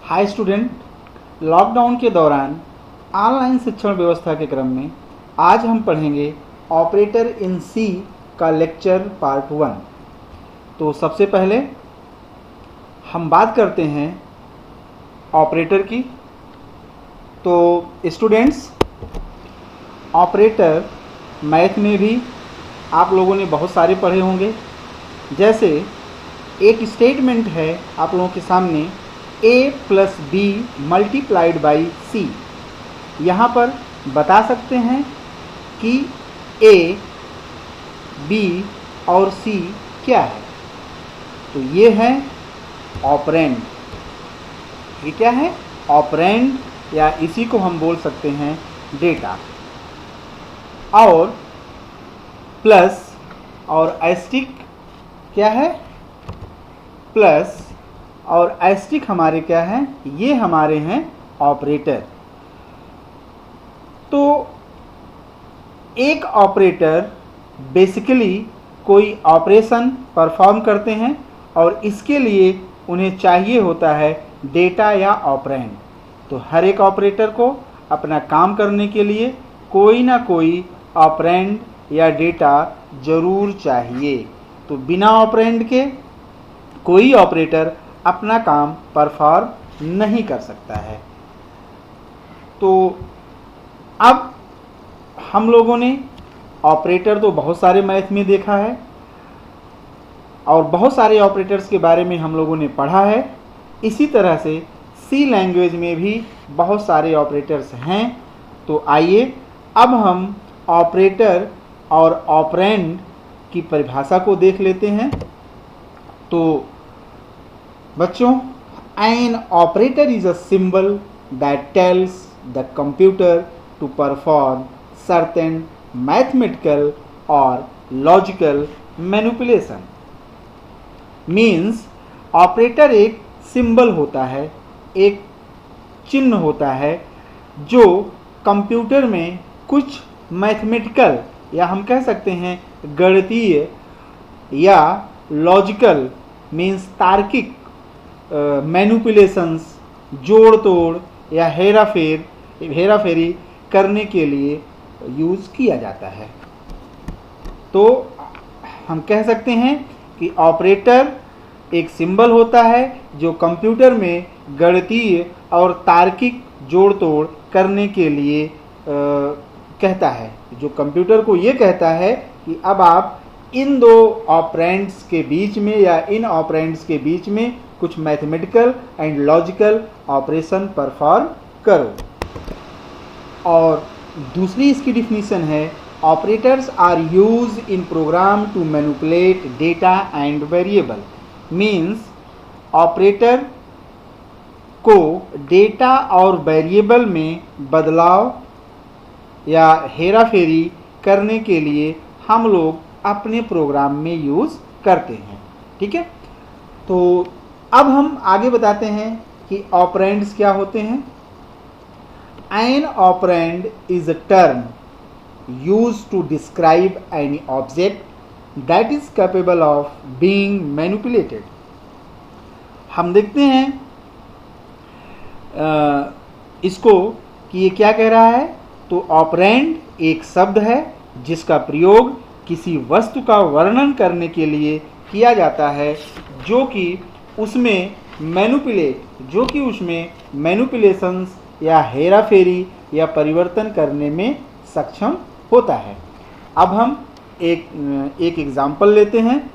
Hi student, lockdown के दौरान online शिक्षण व्यवस्था के क्रम में आज हम पढ़ेंगे ऑपरेटर इन सी का लेक्चर पार्ट 1। तो सबसे पहले हम बात करते हैं ऑपरेटर की। तो स्टूडेंट्स, ऑपरेटर मैथ में भी आप लोगों ने बहुत सारे पढ़े होंगे। जैसे एक स्टेटमेंट है आप लोगों के सामने, a plus B multiplied by C. यहाँ पर बता सकते हैं कि a, b और c क्या है। तो ये है ऑपरेंड। ये क्या है? ऑपरेंड, या इसी को हम बोल सकते हैं डेटा। और प्लस और एस्टिक क्या है? प्लस और एस्टिक हमारे क्या हैं? ये हमारे हैं ऑपरेटर। तो एक ऑपरेटर बेसिकली कोई ऑपरेशन परफॉर्म करते हैं और इसके लिए उन्हें चाहिए होता है डेटा या ऑपरेंड। तो हर एक ऑपरेटर को अपना काम करने के लिए कोई ना कोई ऑपरेंड या डेटा जरूर चाहिए। तो बिना ऑपरेंड के कोई ऑपरेटर अपना काम परफॉर्म नहीं कर सकता है। तो अब हम लोगों ने ऑपरेटर तो बहुत सारे मैथ में देखा है और बहुत सारे ऑपरेटर्स के बारे में हम लोगों ने पढ़ा है। इसी तरह से सी लैंग्वेज में भी बहुत सारे ऑपरेटर्स हैं। तो आइए अब हम ऑपरेटर और ऑपरेंड की परिभाषा को देख लेते हैं। तो बच्चों, an operator is a symbol that tells the computer to perform certain mathematical or logical manipulation. Means operator एक सिंबल होता है, एक चिन्ह होता है जो कंप्यूटर में कुछ मैथमेटिकल या हम कह सकते हैं गणितीय या लॉजिकल मीन्स तार्किक मैनिपुलेशंस, जोड़ तोड़ या हेराफेरी करने के लिए यूज़ किया जाता है। तो हम कह सकते हैं कि ऑपरेटर एक सिंबल होता है जो कंप्यूटर में गणितीय और तार्किक जोड़ तोड़ करने के लिए कहता है, जो कंप्यूटर को ये कहता है कि अब आप इन दो ऑपरेंड्स के बीच में या इन ऑपरेंड्स के बीच में कुछ mathematical and logical operation perform करो। और दूसरी इसकी डिफिनीशन है, operators are use in program to manipulate data and variable. Means operator को डेटा और वेरिएबल में बदलाव या हेराफेरी करने के लिए हम लोग अपने प्रोग्राम में यूज़ करते हैं। ठीक है, तो अब हम आगे बताते हैं कि ऑपरेंड्स क्या होते हैं। An operand is a term used to describe any object that is capable of being manipulated. हम देखते हैं इसको कि ये क्या कह रहा है। तो ऑपरेंड एक शब्द है जिसका प्रयोग किसी वस्तु का वर्णन करने के लिए किया जाता है जो कि उसमें मैनिपुलेशंस या हेराफेरी या परिवर्तन करने में सक्षम होता है। अब हम एक एग्जाम्पल लेते हैं।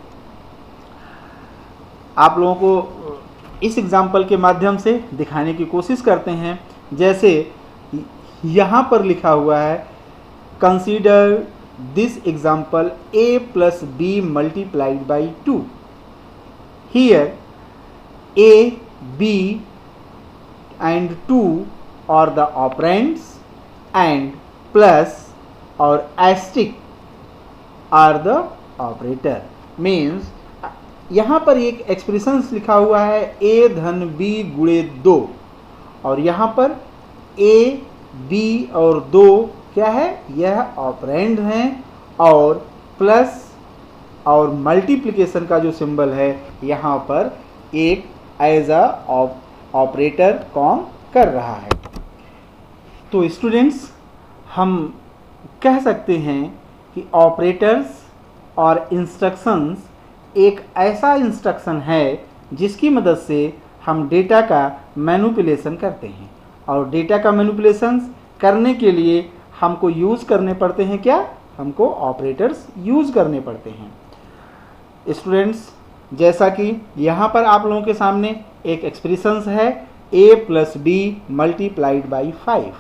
आप लोगों को इस एग्जाम्पल के माध्यम से दिखाने की कोशिश करते हैं। जैसे यहाँ पर लिखा हुआ है, consider this example a plus B multiplied by 2। Here a, b and 2 are the operands and plus or asterisk are the operator। Means यहाँ पर एक एक्सप्रेशंस लिखा हुआ है a धन b गुणे 2, और यहाँ पर a, b और 2 क्या है? यह ऑपरेंड हैं, और प्लस और मल्टीप्लिकेशन का जो सिंबल है यहाँ पर एक एज अ ऑपरेटर काम कर रहा है। तो स्टूडेंट्स, हम कह सकते हैं कि ऑपरेटर्स और इंस्ट्रक्शंस एक ऐसा इंस्ट्रक्शन है जिसकी मदद से हम डेटा का मैनिपुलेशन करते हैं, और डेटा का मैनिपुलेशन करने के लिए हमको यूज़ करने पड़ते हैं क्या? हमको ऑपरेटर्स यूज़ करने पड़ते हैं। स्टूडेंट्स, जैसा कि यहाँ पर आप लोगों के सामने एक एक्सप्रेशंस है a + b × 5,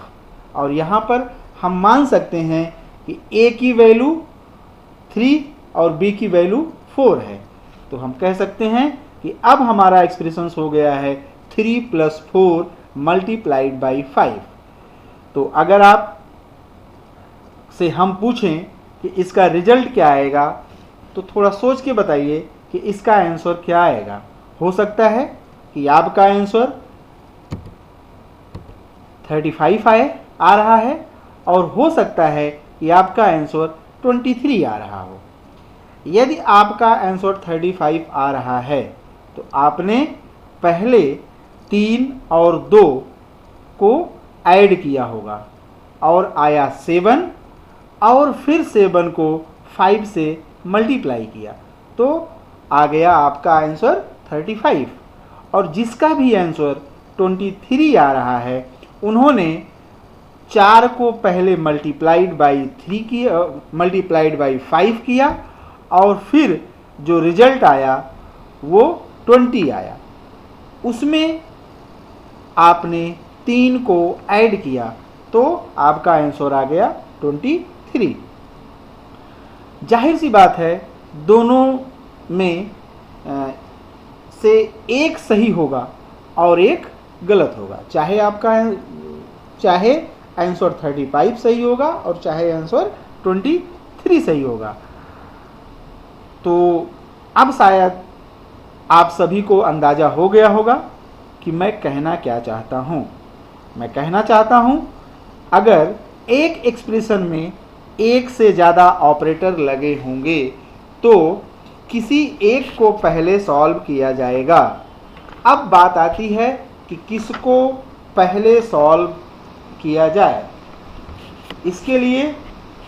और यहाँ पर हम मान सकते हैं कि a की वैल्यू 3 और b की वैल्यू 4 है। तो हम कह सकते हैं कि अब हमारा एक्सप्रेशंस हो गया है 3 + 4 × 5। तो अगर आप से हम पूछें कि इसका रिजल्ट क्या आएगा, तो थोड़ा सोच के बताइए कि इसका आंसर क्या आएगा। हो सकता है कि आपका आंसर 35 आ रहा है, और हो सकता है कि आपका आंसर 23 आ रहा हो। यदि आपका आंसर 35 आ रहा है तो आपने पहले 3 और 2 को ऐड किया होगा और आया 7, और फिर 7 को 5 से मल्टीप्लाई किया तो आ गया आपका आंसर 35। और जिसका भी आंसर 23 आ रहा है, उन्होंने 4 को पहले मल्टीप्लाइड बाई 5 किया, और फिर जो रिजल्ट आया वो 20 आया। उसमें आपने 3 को ऐड किया तो आपका आंसर आ गया 23। जाहिर सी बात है, दोनों में से एक सही होगा और एक गलत होगा। चाहे आंसर 35 सही होगा और चाहे आंसर 23 सही होगा। तो अब शायद आप सभी को अंदाज़ा हो गया होगा कि मैं कहना क्या चाहता हूँ। मैं कहना चाहता हूँ, अगर एक एक्सप्रेशन में एक से ज़्यादा ऑपरेटर लगे होंगे तो किसी एक को पहले सॉल्व किया जाएगा। अब बात आती है कि किसको पहले सॉल्व किया जाए। इसके लिए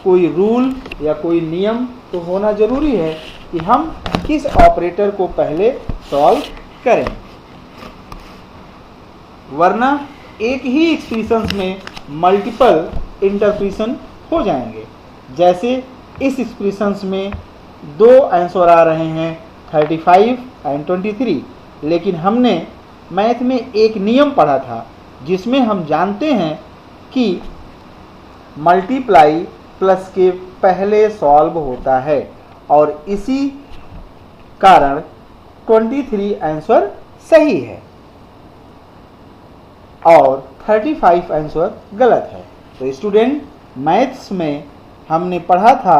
कोई रूल या कोई नियम तो होना जरूरी है कि हम किस ऑपरेटर को पहले सॉल्व करें, वरना एक ही एक्सप्रेशंस में मल्टीपल इंटरप्रिटेशन हो जाएंगे। जैसे इस एक्सप्रेशंस में 2 आंसर आ रहे हैं 35 और 23, लेकिन हमने मैथ में एक नियम पढ़ा था जिसमें हम जानते हैं कि मल्टीप्लाई प्लस के पहले सॉल्व होता है, और इसी कारण 23 आंसर सही है और 35 आंसर गलत है। तो स्टूडेंट, मैथ्स में हमने पढ़ा था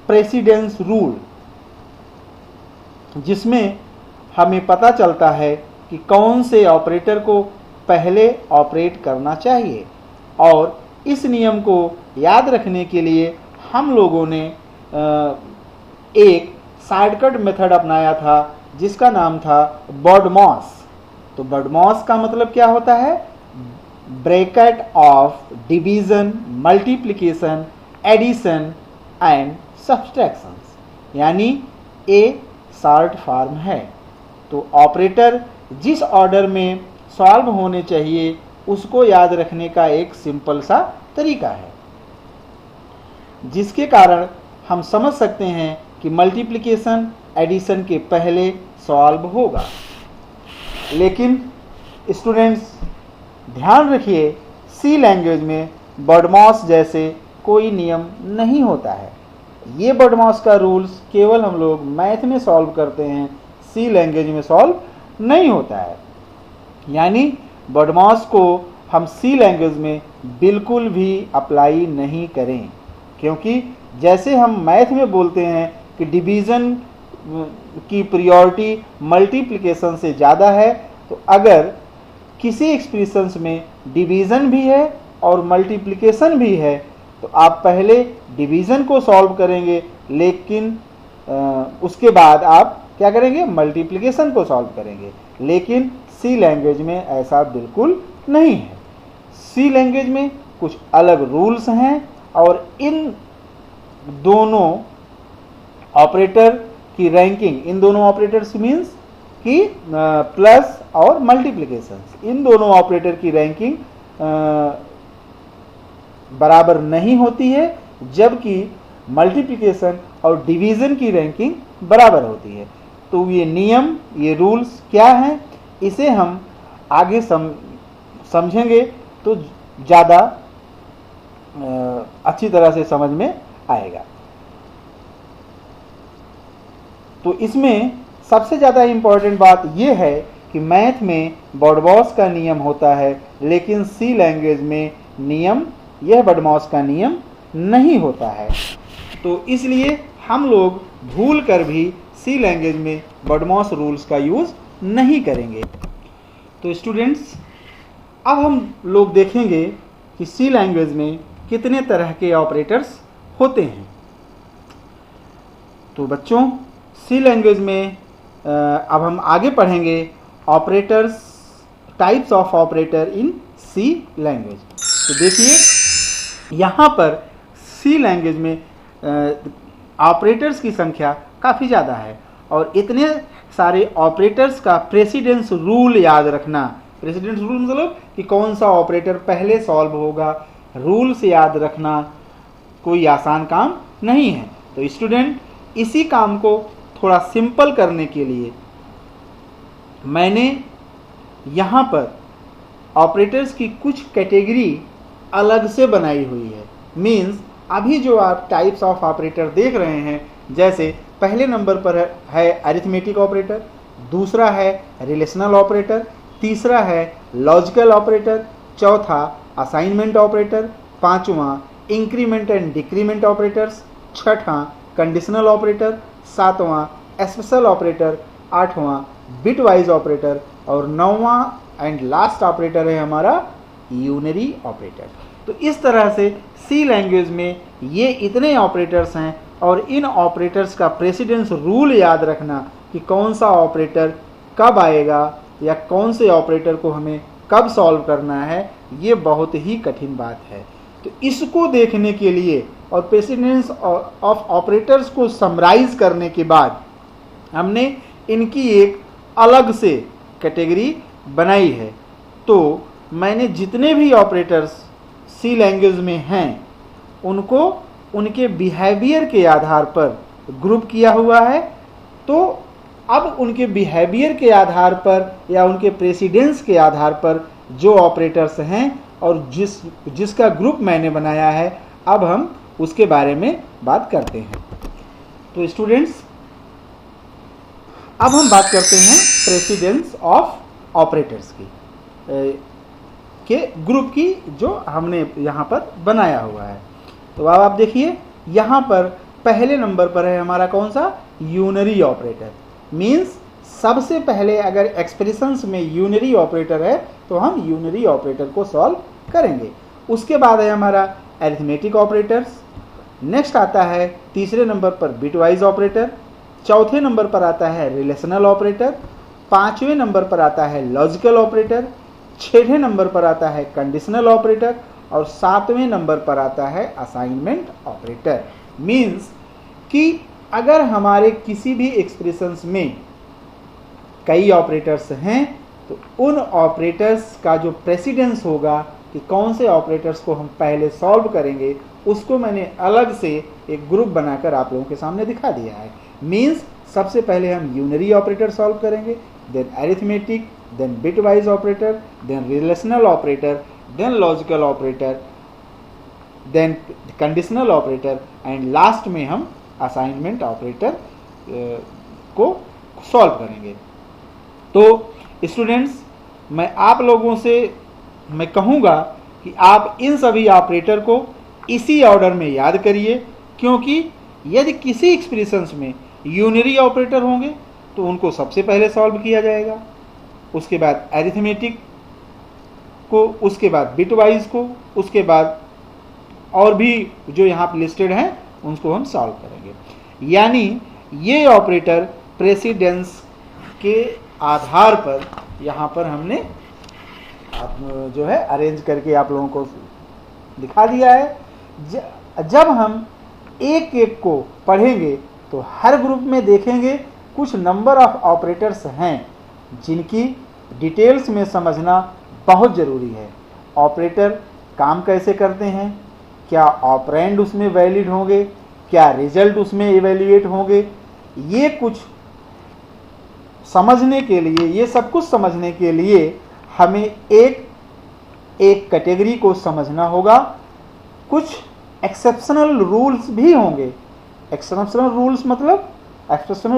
प्रेसिडेंस रूल, जिसमें हमें पता चलता है कि कौन से ऑपरेटर को पहले ऑपरेट करना चाहिए, और इस नियम को याद रखने के लिए हम लोगों ने एक शॉर्टकट मेथड अपनाया था जिसका नाम था BODMAS। तो BODMAS का मतलब क्या होता है? Bracket of division, multiplication, addition and subtractions, यानी ए शॉर्ट फॉर्म है। तो ऑपरेटर जिस ऑर्डर में सॉल्व होने चाहिए उसको याद रखने का एक सिंपल सा तरीका है, जिसके कारण हम समझ सकते हैं कि मल्टीप्लिकेशन एडिशन के पहले सॉल्व होगा। लेकिन स्टूडेंट्स, ध्यान रखिए, सी लैंग्वेज में BODMAS जैसे कोई नियम नहीं होता है। ये BODMAS का रूल्स केवल हम लोग मैथ में सॉल्व करते हैं, सी लैंग्वेज में सॉल्व नहीं होता है। यानी BODMAS को हम सी लैंग्वेज में बिल्कुल भी अप्लाई नहीं करें, क्योंकि जैसे हम मैथ में बोलते हैं कि डिवीज़न की प्रायोरिटी मल्टीप्लिकेशन से ज़्यादा है, तो अगर किसी एक्सप्रेशंस में डिवीज़न भी है और मल्टीप्लिकेशन भी है तो आप पहले डिवीज़न को सॉल्व करेंगे, लेकिन उसके बाद आप क्या करेंगे? मल्टीप्लिकेशन को सॉल्व करेंगे। लेकिन सी लैंग्वेज में ऐसा बिल्कुल नहीं है। सी लैंग्वेज में कुछ अलग रूल्स हैं और इन दोनों ऑपरेटर की रैंकिंग, इन दोनों ऑपरेटर्स मीन्स कि प्लस और मल्टीप्लिकेशन, इन दोनों ऑपरेटर की रैंकिंग बराबर नहीं होती है, जबकि मल्टीप्लिकेशन और डिवीजन की रैंकिंग बराबर होती है। तो ये नियम, ये रूल्स क्या हैं, इसे हम आगे समझेंगे तो ज़्यादा अच्छी तरह से समझ में आएगा। तो इसमें सबसे ज़्यादा इम्पॉर्टेंट बात यह है कि मैथ में बॉडमॉस का नियम होता है, लेकिन सी लैंग्वेज में नियम, यह बॉडमॉस का नियम नहीं होता है। तो इसलिए हम लोग भूल कर भी सी लैंग्वेज में बॉडमॉस रूल्स का यूज़ नहीं करेंगे। तो स्टूडेंट्स, अब हम लोग देखेंगे कि सी लैंग्वेज में कितने तरह के ऑपरेटर्स होते हैं। तो बच्चों, सी लैंग्वेज में अब हम आगे पढ़ेंगे operators, types of operator in C language. तो देखिए यहाँ पर सी लैंग्वेज में ऑपरेटर्स की संख्या काफ़ी ज़्यादा है और इतने सारे ऑपरेटर्स का प्रेसिडेंस रूल याद रखना, प्रेसिडेंस रूल मतलब कि कौन सा ऑपरेटर पहले सॉल्व होगा, रूल्स याद रखना कोई आसान काम नहीं है। तो स्टूडेंट, इसी काम को थोड़ा सिंपल करने के लिए मैंने यहाँ पर ऑपरेटर्स की कुछ कैटेगरी अलग से बनाई हुई है। मीन्स अभी जो आप टाइप्स ऑफ ऑपरेटर देख रहे हैं, जैसे पहले नंबर पर है अरिथमेटिक ऑपरेटर, दूसरा है रिलेशनल ऑपरेटर, तीसरा है लॉजिकल ऑपरेटर, चौथा असाइनमेंट ऑपरेटर, पांचवा इंक्रीमेंट एंड डिक्रीमेंट ऑपरेटर्स, छठा कंडीशनल ऑपरेटर, सातवां स्पेशल ऑपरेटर, आठवां बिटवाइज ऑपरेटर और नौवां एंड लास्ट ऑपरेटर है हमारा यूनरी ऑपरेटर। तो इस तरह से सी लैंग्वेज में ये इतने ऑपरेटर्स हैं और इन ऑपरेटर्स का प्रेसिडेंस रूल याद रखना कि कौन सा ऑपरेटर कब आएगा या कौन से ऑपरेटर को हमें कब सॉल्व करना है, ये बहुत ही कठिन बात है। तो इसको देखने के लिए और प्रेसिडेंस ऑफ ऑपरेटर्स को समराइज करने के बाद हमने इनकी एक अलग से कैटेगरी बनाई है। तो मैंने जितने भी ऑपरेटर्स सी लैंग्वेज में हैं उनको उनके बिहेवियर के आधार पर ग्रुप किया हुआ है। तो अब उनके बिहेवियर के आधार पर या उनके प्रेसिडेंस के आधार पर जो ऑपरेटर्स हैं और जिसका ग्रुप मैंने बनाया है, अब हम उसके बारे में बात करते हैं। तो स्टूडेंट्स, अब हम बात करते हैं प्रेसिडेंस ऑफ ऑपरेटर्स की के ग्रुप की, जो हमने यहाँ पर बनाया हुआ है। तो अब आप देखिए, यहाँ पर पहले नंबर पर है हमारा कौन सा, यूनरी ऑपरेटर। मीन्स सबसे पहले अगर एक्सप्रेशंस में यूनरी ऑपरेटर है तो हम यूनरी ऑपरेटर को सॉल्व करेंगे। उसके बाद है हमारा अरिथमेटिक ऑपरेटर्स, नेक्स्ट आता है तीसरे नंबर पर बिटवाइज ऑपरेटर, चौथे नंबर पर आता है रिलेशनल ऑपरेटर, पांचवें नंबर पर आता है लॉजिकल ऑपरेटर, छठे नंबर पर आता है कंडीशनल ऑपरेटर और सातवें नंबर पर आता है असाइनमेंट ऑपरेटर। मीन्स कि अगर हमारे किसी भी एक्सप्रेशंस में कई ऑपरेटर्स हैं तो उन ऑपरेटर्स का जो प्रेसिडेंस होगा कि कौन से ऑपरेटर्स को हम पहले सॉल्व करेंगे, उसको मैंने अलग से एक ग्रुप बनाकर आप लोगों के सामने दिखा दिया है। मीन्स सबसे पहले हम यूनरी ऑपरेटर सॉल्व करेंगे, then arithmetic, then bitwise operator, then relational operator, then logical operator, then conditional operator and last में हम असाइनमेंट ऑपरेटर को सॉल्व करेंगे। तो स्टूडेंट्स, मैं आप लोगों से मैं कहूँगा कि आप इन सभी ऑपरेटर को इसी ऑर्डर में याद करिए, क्योंकि यदि किसी एक्सप्रेशंस में यूनरी ऑपरेटर होंगे तो उनको सबसे पहले सॉल्व किया जाएगा, उसके बाद अरिथमेटिक को, उसके बाद बिटवाइज को, उसके बाद और भी जो यहाँ पर लिस्टेड हैं उनको हम सॉल्व करेंगे। यानी ये ऑपरेटर प्रेसिडेंस के आधार पर यहाँ पर हमने जो है अरेंज करके आप लोगों को दिखा दिया है। जब हम एक एक को पढ़ेंगे तो हर ग्रुप में देखेंगे कुछ नंबर ऑफ ऑपरेटर्स हैं जिनकी डिटेल्स में समझना बहुत ज़रूरी है। ऑपरेटर काम कैसे करते हैं, क्या ऑपरेंड उसमें वैलिड होंगे, क्या रिजल्ट उसमें इवेल्युएट होंगे, ये कुछ समझने के लिए, ये सब कुछ समझने के लिए हमें एक कैटेगरी को समझना होगा। कुछ एक्सेप्शनल रूल्स भी होंगे। एक्सेप्शनल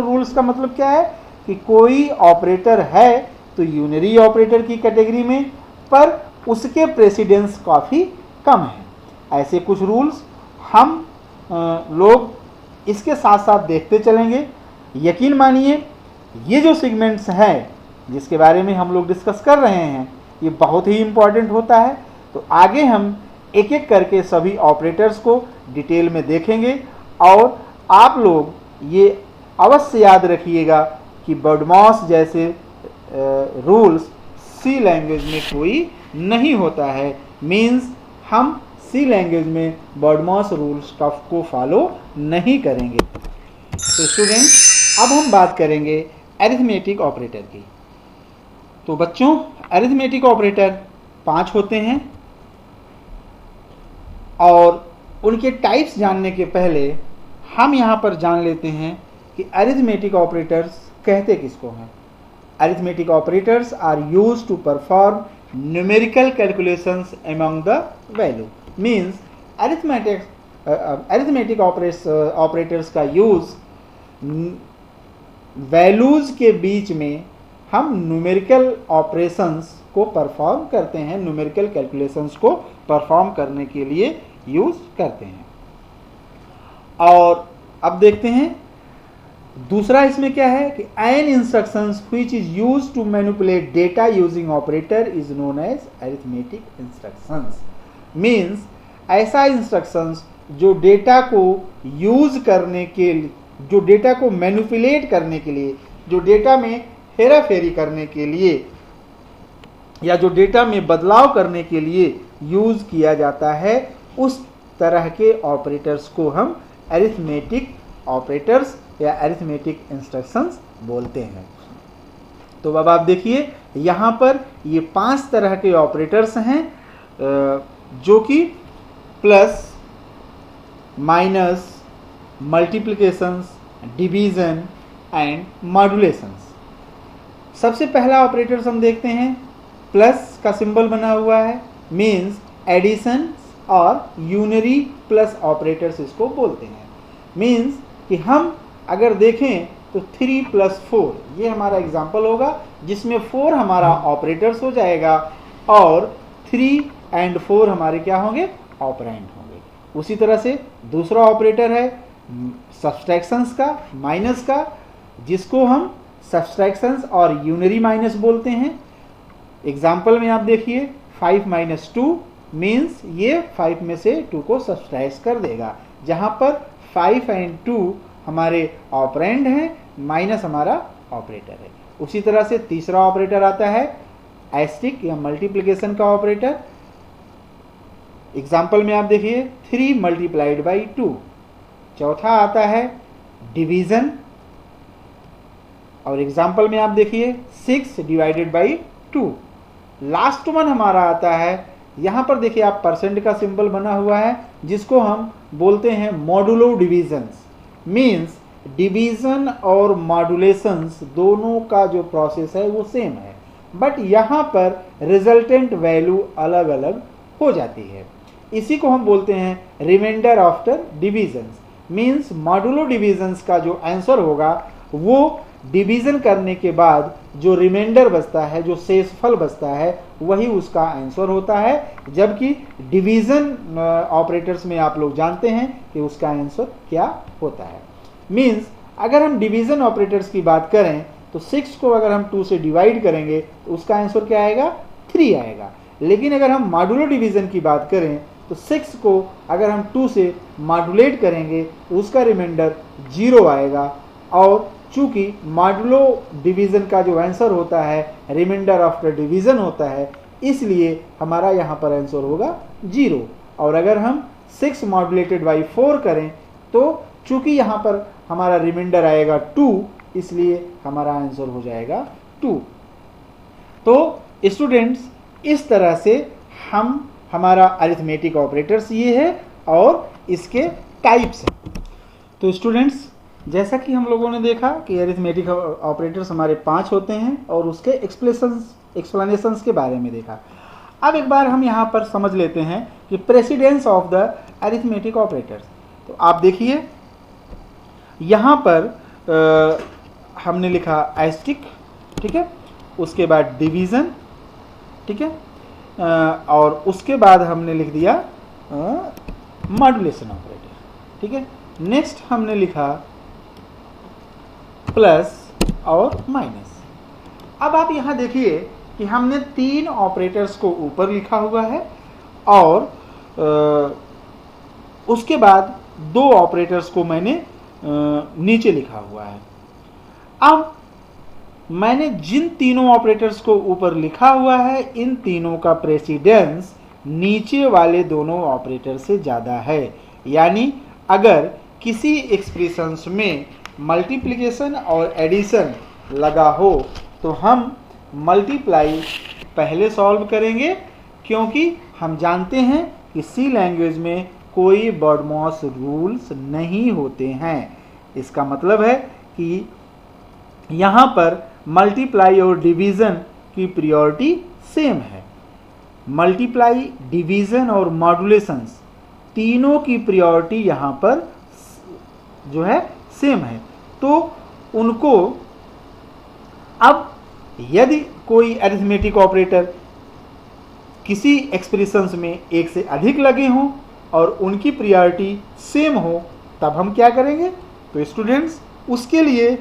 रूल्स का मतलब क्या है कि कोई ऑपरेटर है तो यूनरी ऑपरेटर की कैटेगरी में, पर उसके प्रेसिडेंस काफ़ी कम है। ऐसे कुछ रूल्स हम लोग इसके साथ साथ देखते चलेंगे। यकीन मानिए ये जो सेगमेंट्स हैं जिसके बारे में हम लोग डिस्कस कर रहे हैं ये बहुत ही इम्पॉर्टेंट होता है। तो आगे हम एक एक करके सभी ऑपरेटर्स को डिटेल में देखेंगे और आप लोग ये अवश्य याद रखिएगा कि BODMAS जैसे रूल्स सी लैंग्वेज में कोई नहीं होता है। मीन्स हम सी लैंग्वेज में BODMAS रूल्स को फॉलो नहीं करेंगे। तो स्टूडेंट्स अब हम बात करेंगे अरिथमेटिक ऑपरेटर की। तो बच्चों अरिथमेटिक ऑपरेटर 5 होते हैं और उनके टाइप्स जानने के पहले हम यहाँ पर जान लेते हैं कि अरिथमेटिक ऑपरेटर्स कहते किसको हैं। Arithmetic operators are used to perform numerical calculations among the value. Means arithmetic operators का यूज वैल्यूज के बीच में हम न्यूमेरिकल ऑपरेशंस को परफॉर्म करते हैं, न्यूमेरिकल कैलकुलेशंस को परफॉर्म करने के लिए यूज करते हैं। और अब देखते हैं दूसरा इसमें क्या है कि an instructions which is used to manipulate data using operator is known as arithmetic instructions. Means ऐसा इंस्ट्रक्शंस जो डेटा को यूज करने के लिए, जो डेटा को मैनिपुलेट करने के लिए, जो डेटा में हेरा फेरी करने के लिए या जो डेटा में बदलाव करने के लिए यूज किया जाता है, उस तरह के ऑपरेटर्स को हम अरिथमेटिक ऑपरेटर्स या अरिथमेटिक इंस्ट्रक्शंस बोलते हैं। तो अब आप देखिए यहाँ पर ये 5 तरह के ऑपरेटर्स हैं जो कि plus, minus, multiplications, division and मॉड्यूलेशंस। सबसे पहला ऑपरेटर्स हम देखते हैं, प्लस का सिंबल बना हुआ है। मीन्स एडिशन और यूनरी प्लस ऑपरेटर्स इसको बोलते हैं। मीन्स कि हम अगर देखें तो 3 + 4 ये हमारा एग्जाम्पल होगा जिसमें 4 हमारा ऑपरेटर्स हो जाएगा और 3 और 4 हमारे क्या होंगे, ऑपरेंड होंगे। उसी तरह से दूसरा ऑपरेटर है सब्सट्रैक्शंस का, माइनस का, जिसको हम सब्सट्रैक्शंस और यूनरी माइनस बोलते हैं। एग्जाम्पल में आप देखिए 5 - 2 मीन्स ये 5 में से 2 को सब्सट्रैक्ट कर देगा, जहां पर 5 और 2 हमारे ऑपरेंड हैं, माइनस हमारा ऑपरेटर है। उसी तरह से तीसरा ऑपरेटर आता है एस्टिक या मल्टीप्लिकेशन का ऑपरेटर। एग्जाम्पल में आप देखिए 3 × 2। चौथा आता है डिवीजन और एग्जाम्पल में आप देखिए 6 / 2। लास्ट वन हमारा आता है, यहां पर देखिए आप परसेंट का सिंबल बना हुआ है जिसको हम बोलते हैं मॉडुलो डिवीजन्स। मीन्स डिवीजन और मॉड्यूलेशंस दोनों का जो प्रोसेस है वो सेम है, बट यहाँ पर रिजल्टेंट वैल्यू अलग अलग हो जाती है। इसी को हम बोलते हैं reminder after divisions. Means modulo divisions का जो आंसर होगा वो डिवीजन करने के बाद जो रिमाइंडर बचता है, जो शेषफल बचता है, वही उसका आंसर होता है। जबकि डिवीजन ऑपरेटर्स में आप लोग जानते हैं कि उसका आंसर क्या होता है। मीन्स अगर हम डिवीजन ऑपरेटर्स की बात करें तो 6 को अगर हम 2 से डिवाइड करेंगे तो उसका आंसर क्या आएगा, 3 आएगा। लेकिन अगर हम मॉडुलो डिवीजन की बात करें तो 6 को अगर हम 2 से मॉड्यूलेट करेंगे तो उसका रिमाइंडर 0 आएगा और चूंकि मॉडुलो डिवीज़न का जो आंसर होता है रिमाइंडर आफ्टर डिवीज़न होता है, इसलिए हमारा यहाँ पर आंसर होगा 0। और अगर हम 6 मॉड्यूलेटेड बाई 4 करें तो चूंकि यहाँ पर हमारा रिमाइंडर आएगा 2, इसलिए हमारा आंसर हो जाएगा 2। तो स्टूडेंट्स, इस तरह से हमारा अरिथमेटिक ऑपरेटर्स ये है और इसके टाइप्स हैं। तो स्टूडेंट्स, जैसा कि हम लोगों ने देखा कि अरिथमेटिक ऑपरेटर्स हमारे 5 होते हैं और उसके एक्सप्लेनेशंस के बारे में देखा। अब एक बार हम यहाँ पर समझ लेते हैं कि precedence of the arithmetic operators. तो आप देखिए यहाँ पर हमने लिखा एस्टिक, ठीक है, उसके बाद डिवीज़न, ठीक है, और उसके बाद हमने लिख दिया मॉड्यूलेशन ऑपरेटर, ठीक है। नेक्स्ट हमने लिखा प्लस और माइनस। अब आप यहाँ देखिए कि हमने 3 ऑपरेटर्स को ऊपर लिखा हुआ है और उसके बाद 2 ऑपरेटर्स को मैंने नीचे लिखा हुआ है। अब मैंने जिन तीनों ऑपरेटर्स को ऊपर लिखा हुआ है, इन तीनों का प्रेसिडेंस नीचे वाले दोनों ऑपरेटर से ज़्यादा है। यानी अगर किसी एक्सप्रेशंस में मल्टीप्लिकेशन और एडिशन लगा हो तो हम मल्टीप्लाई पहले सॉल्व करेंगे, क्योंकि हम जानते हैं कि सी लैंग्वेज में कोई बर्डमॉस रूल्स नहीं होते हैं। इसका मतलब है कि यहाँ पर मल्टीप्लाई और डिवीज़न की प्रायोरिटी सेम है। मल्टीप्लाई, डिवीज़न और मॉड्यूलेशंस तीनों की प्रायोरिटी यहाँ पर जो है सेम है। तो उनको अब यदि कोई अरिथमेटिक ऑपरेटर किसी एक्सप्रेशंस में एक से अधिक लगे हों और उनकी प्रायोरिटी सेम हो, तब हम क्या करेंगे? तो स्टूडेंट्स, उसके लिए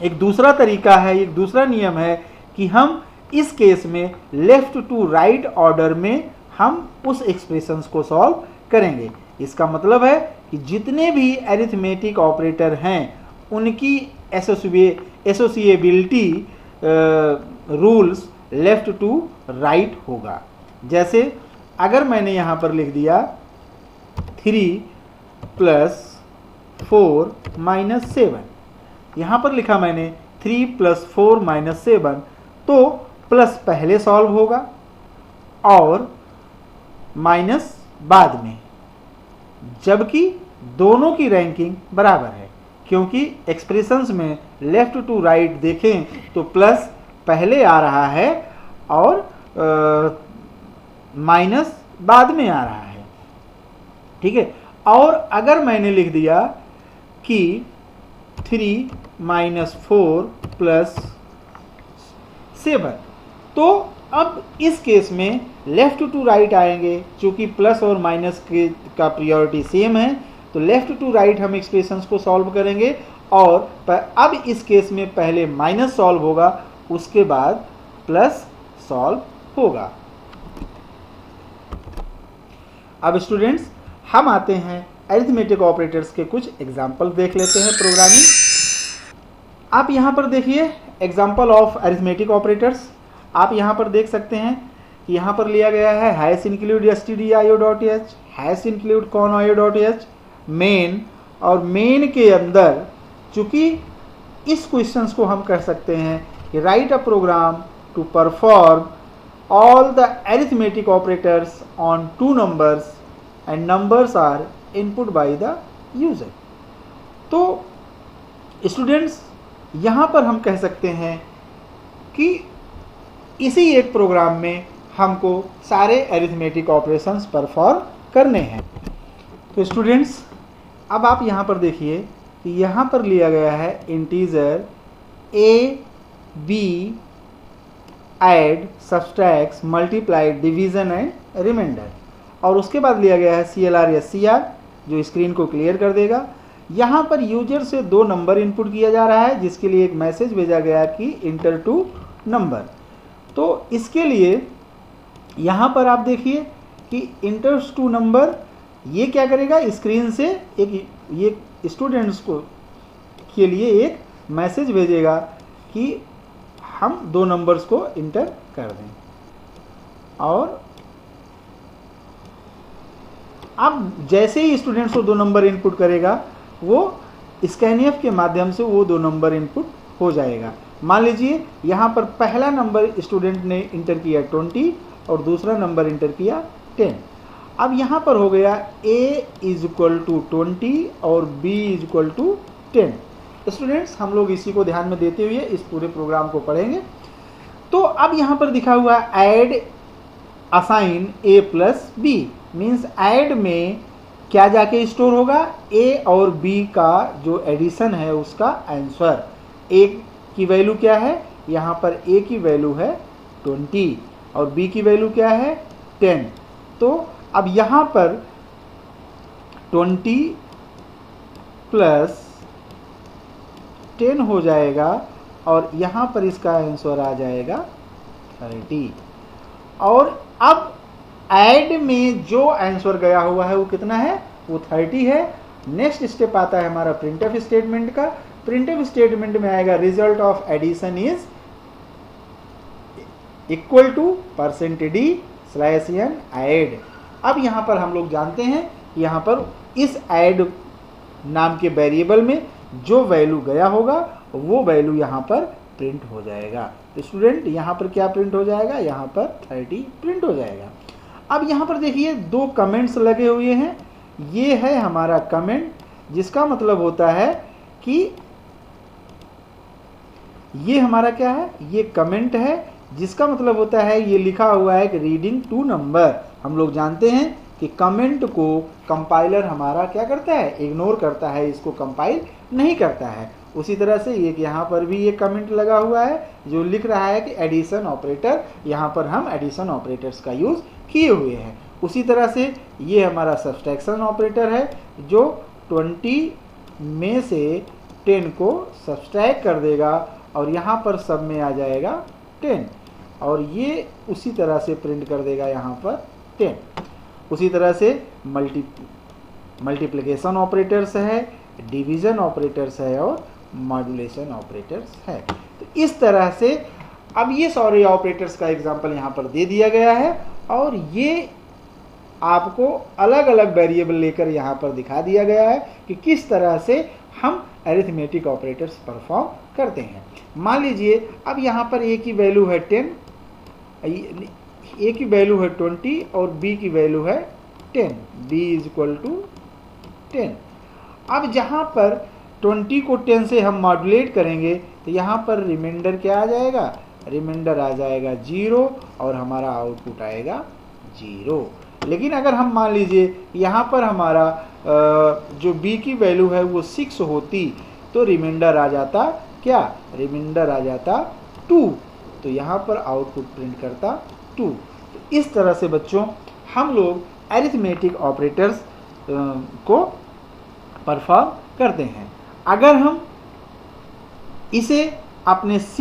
एक दूसरा तरीका है, एक दूसरा नियम है कि हम इस केस में लेफ्ट टू राइट ऑर्डर में हम उस एक्सप्रेशंस को सॉल्व करेंगे। इसका मतलब है कि जितने भी अरिथमेटिक ऑपरेटर हैं उनकी एसोसिएबिलिटी रूल्स लेफ्ट टू राइट होगा। जैसे अगर मैंने यहाँ पर लिख दिया 3 + 4 - 7, यहाँ पर लिखा मैंने 3 + 4 - 7, तो प्लस पहले सॉल्व होगा और माइनस बाद में, जबकि दोनों की रैंकिंग बराबर है। क्योंकि एक्सप्रेशंस में लेफ्ट टू राइट देखें तो प्लस पहले आ रहा है और माइनस बाद में आ रहा है, ठीक है। और अगर मैंने लिख दिया कि 3 - 4 + 7, तो अब इस केस में लेफ्ट टू राइट आएंगे। चूंकि प्लस और माइनस का प्रायोरिटी सेम है, तो लेफ्ट टू राइट हम एक्सप्रेशंस को सॉल्व करेंगे और अब इस केस में पहले माइनस सॉल्व होगा, उसके बाद प्लस सॉल्व होगा। अब स्टूडेंट्स, हम आते हैं अरिथमेटिक ऑपरेटर्स के कुछ एग्जाम्पल देख लेते हैं प्रोग्रामिंग। आप यहाँ पर देखिए एग्जाम्पल ऑफ अरिथमेटिक ऑपरेटर्स। आप यहाँ पर देख सकते हैं कि यहाँ पर लिया गया है hash include stdio.h, hash include conio.h, main, और मेन के अंदर चूंकि इस क्वेश्चंस को हम कर सकते हैं कि write a program to perform all the arithmetic operators on 2 numbers and numbers are input by the user. तो स्टूडेंट्स, यहाँ पर हम कह सकते हैं कि इसी एक प्रोग्राम में हमको सारे अरिथमेटिक ऑपरेशंस परफॉर्म करने हैं। तो स्टूडेंट्स, अब आप यहाँ पर देखिए कि यहाँ पर लिया गया है integer a, b, add, subtract, multiply, division and reminder, और उसके बाद लिया गया है CLR या CR जो स्क्रीन को क्लियर कर देगा। यहाँ पर यूजर से 2 नंबर इनपुट किया जा रहा है, जिसके लिए एक मैसेज भेजा गया कि इंटर 2 नंबर। तो इसके लिए यहाँ पर आप देखिए कि इंटर 2 नंबर ये क्या करेगा, स्क्रीन से एक ये स्टूडेंट्स को उसके लिए एक मैसेज भेजेगा कि हम 2 नंबर्स को इंटर कर दें। और अब जैसे ही स्टूडेंट्स को 2 नंबर इनपुट करेगा, वो स्कैनियफ के माध्यम से वो 2 नंबर इनपुट हो जाएगा। मान लीजिए यहाँ पर पहला नंबर स्टूडेंट ने इंटर किया 20 और दूसरा नंबर इंटर किया 10। अब यहाँ पर हो गया a = 20 और b = 10। स्टूडेंट्स, हम लोग इसी को ध्यान में देते हुए इस पूरे प्रोग्राम को पढ़ेंगे। तो अब यहाँ पर दिखा हुआ add assign a + b, means add में क्या जाके स्टोर होगा, a और b का जो एडिशन है उसका आंसर। a की वैल्यू क्या है, यहाँ पर a की वैल्यू है 20 और b की वैल्यू क्या है 10। तो अब यहाँ पर 20 + 10 हो जाएगा और यहाँ पर इसका आंसर आ जाएगा 30। और अब ऐड में जो आंसर गया हुआ है वो कितना है, वो 30 है। नेक्स्ट स्टेप आता है हमारा प्रिंटफ स्टेटमेंट का। प्रिंटफ स्टेटमेंट में आएगा result of addition is equal to %d/n add. अब यहाँ पर हम लोग जानते हैं, यहाँ पर इस ऐड नाम के वेरिएबल में जो वैल्यू गया होगा वो वैल्यू यहाँ पर प्रिंट हो जाएगा। तो स्टूडेंट, यहाँ पर क्या प्रिंट हो जाएगा, यहाँ पर 30 प्रिंट हो जाएगा। अब यहाँ पर देखिए 2 कमेंट्स लगे हुए हैं। ये है हमारा कमेंट, जिसका मतलब होता है कि ये हमारा क्या है, ये कमेंट है, जिसका मतलब होता है ये लिखा हुआ है कि रीडिंग 2 नंबर। हम लोग जानते हैं कि कमेंट को कंपाइलर हमारा क्या करता है, इग्नोर करता है, इसको कंपाइल नहीं करता है। उसी तरह से एक यहाँ पर भी एक कमेंट लगा हुआ है जो लिख रहा है कि एडिशन ऑपरेटर, यहाँ पर हम एडिशन ऑपरेटर्स का यूज़ किए हुए हैं। उसी तरह से ये हमारा सब्सट्रैक्शन ऑपरेटर है जो 20 में से 10 को सब्सट्रैक्ट कर देगा और यहाँ पर सब में आ जाएगा 10 और ये उसी तरह से प्रिंट कर देगा यहाँ पर 10। उसी तरह से मल्टीप्लिकेशन ऑपरेटर्स है, डिवीजन ऑपरेटर्स है और मॉड्यूलेशन ऑपरेटर्स है। तो इस तरह से अब ये सारे ऑपरेटर्स का एग्जांपल यहाँ पर दे दिया गया है और ये आपको अलग अलग वेरिएबल लेकर यहाँ पर दिखा दिया गया है कि किस तरह से हम अरिथमेटिक ऑपरेटर्स परफॉर्म करते हैं। मान लीजिए अब यहाँ पर a की वैल्यू है 10, a की वैल्यू है 20 और b की वैल्यू है 10, b = 10। अब जहाँ पर 20 को 10 से हम मॉड्यूलेट करेंगे तो यहाँ पर रिमाइंडर क्या आ जाएगा, रिमाइंडर आ जाएगा 0 और हमारा आउटपुट आएगा 0। लेकिन अगर हम मान लीजिए यहाँ पर हमारा जो b की वैल्यू है वो 6 होती तो रिमाइंडर आ जाता क्या, रिमाइंडर आ जाता 2, तो यहाँ पर आउटपुट प्रिंट करता 2। तो इस तरह से बच्चों हम लोग अरिथमेटिक ऑपरेटर्स को परफॉर्म करते हैं। अगर हम इसे अपने C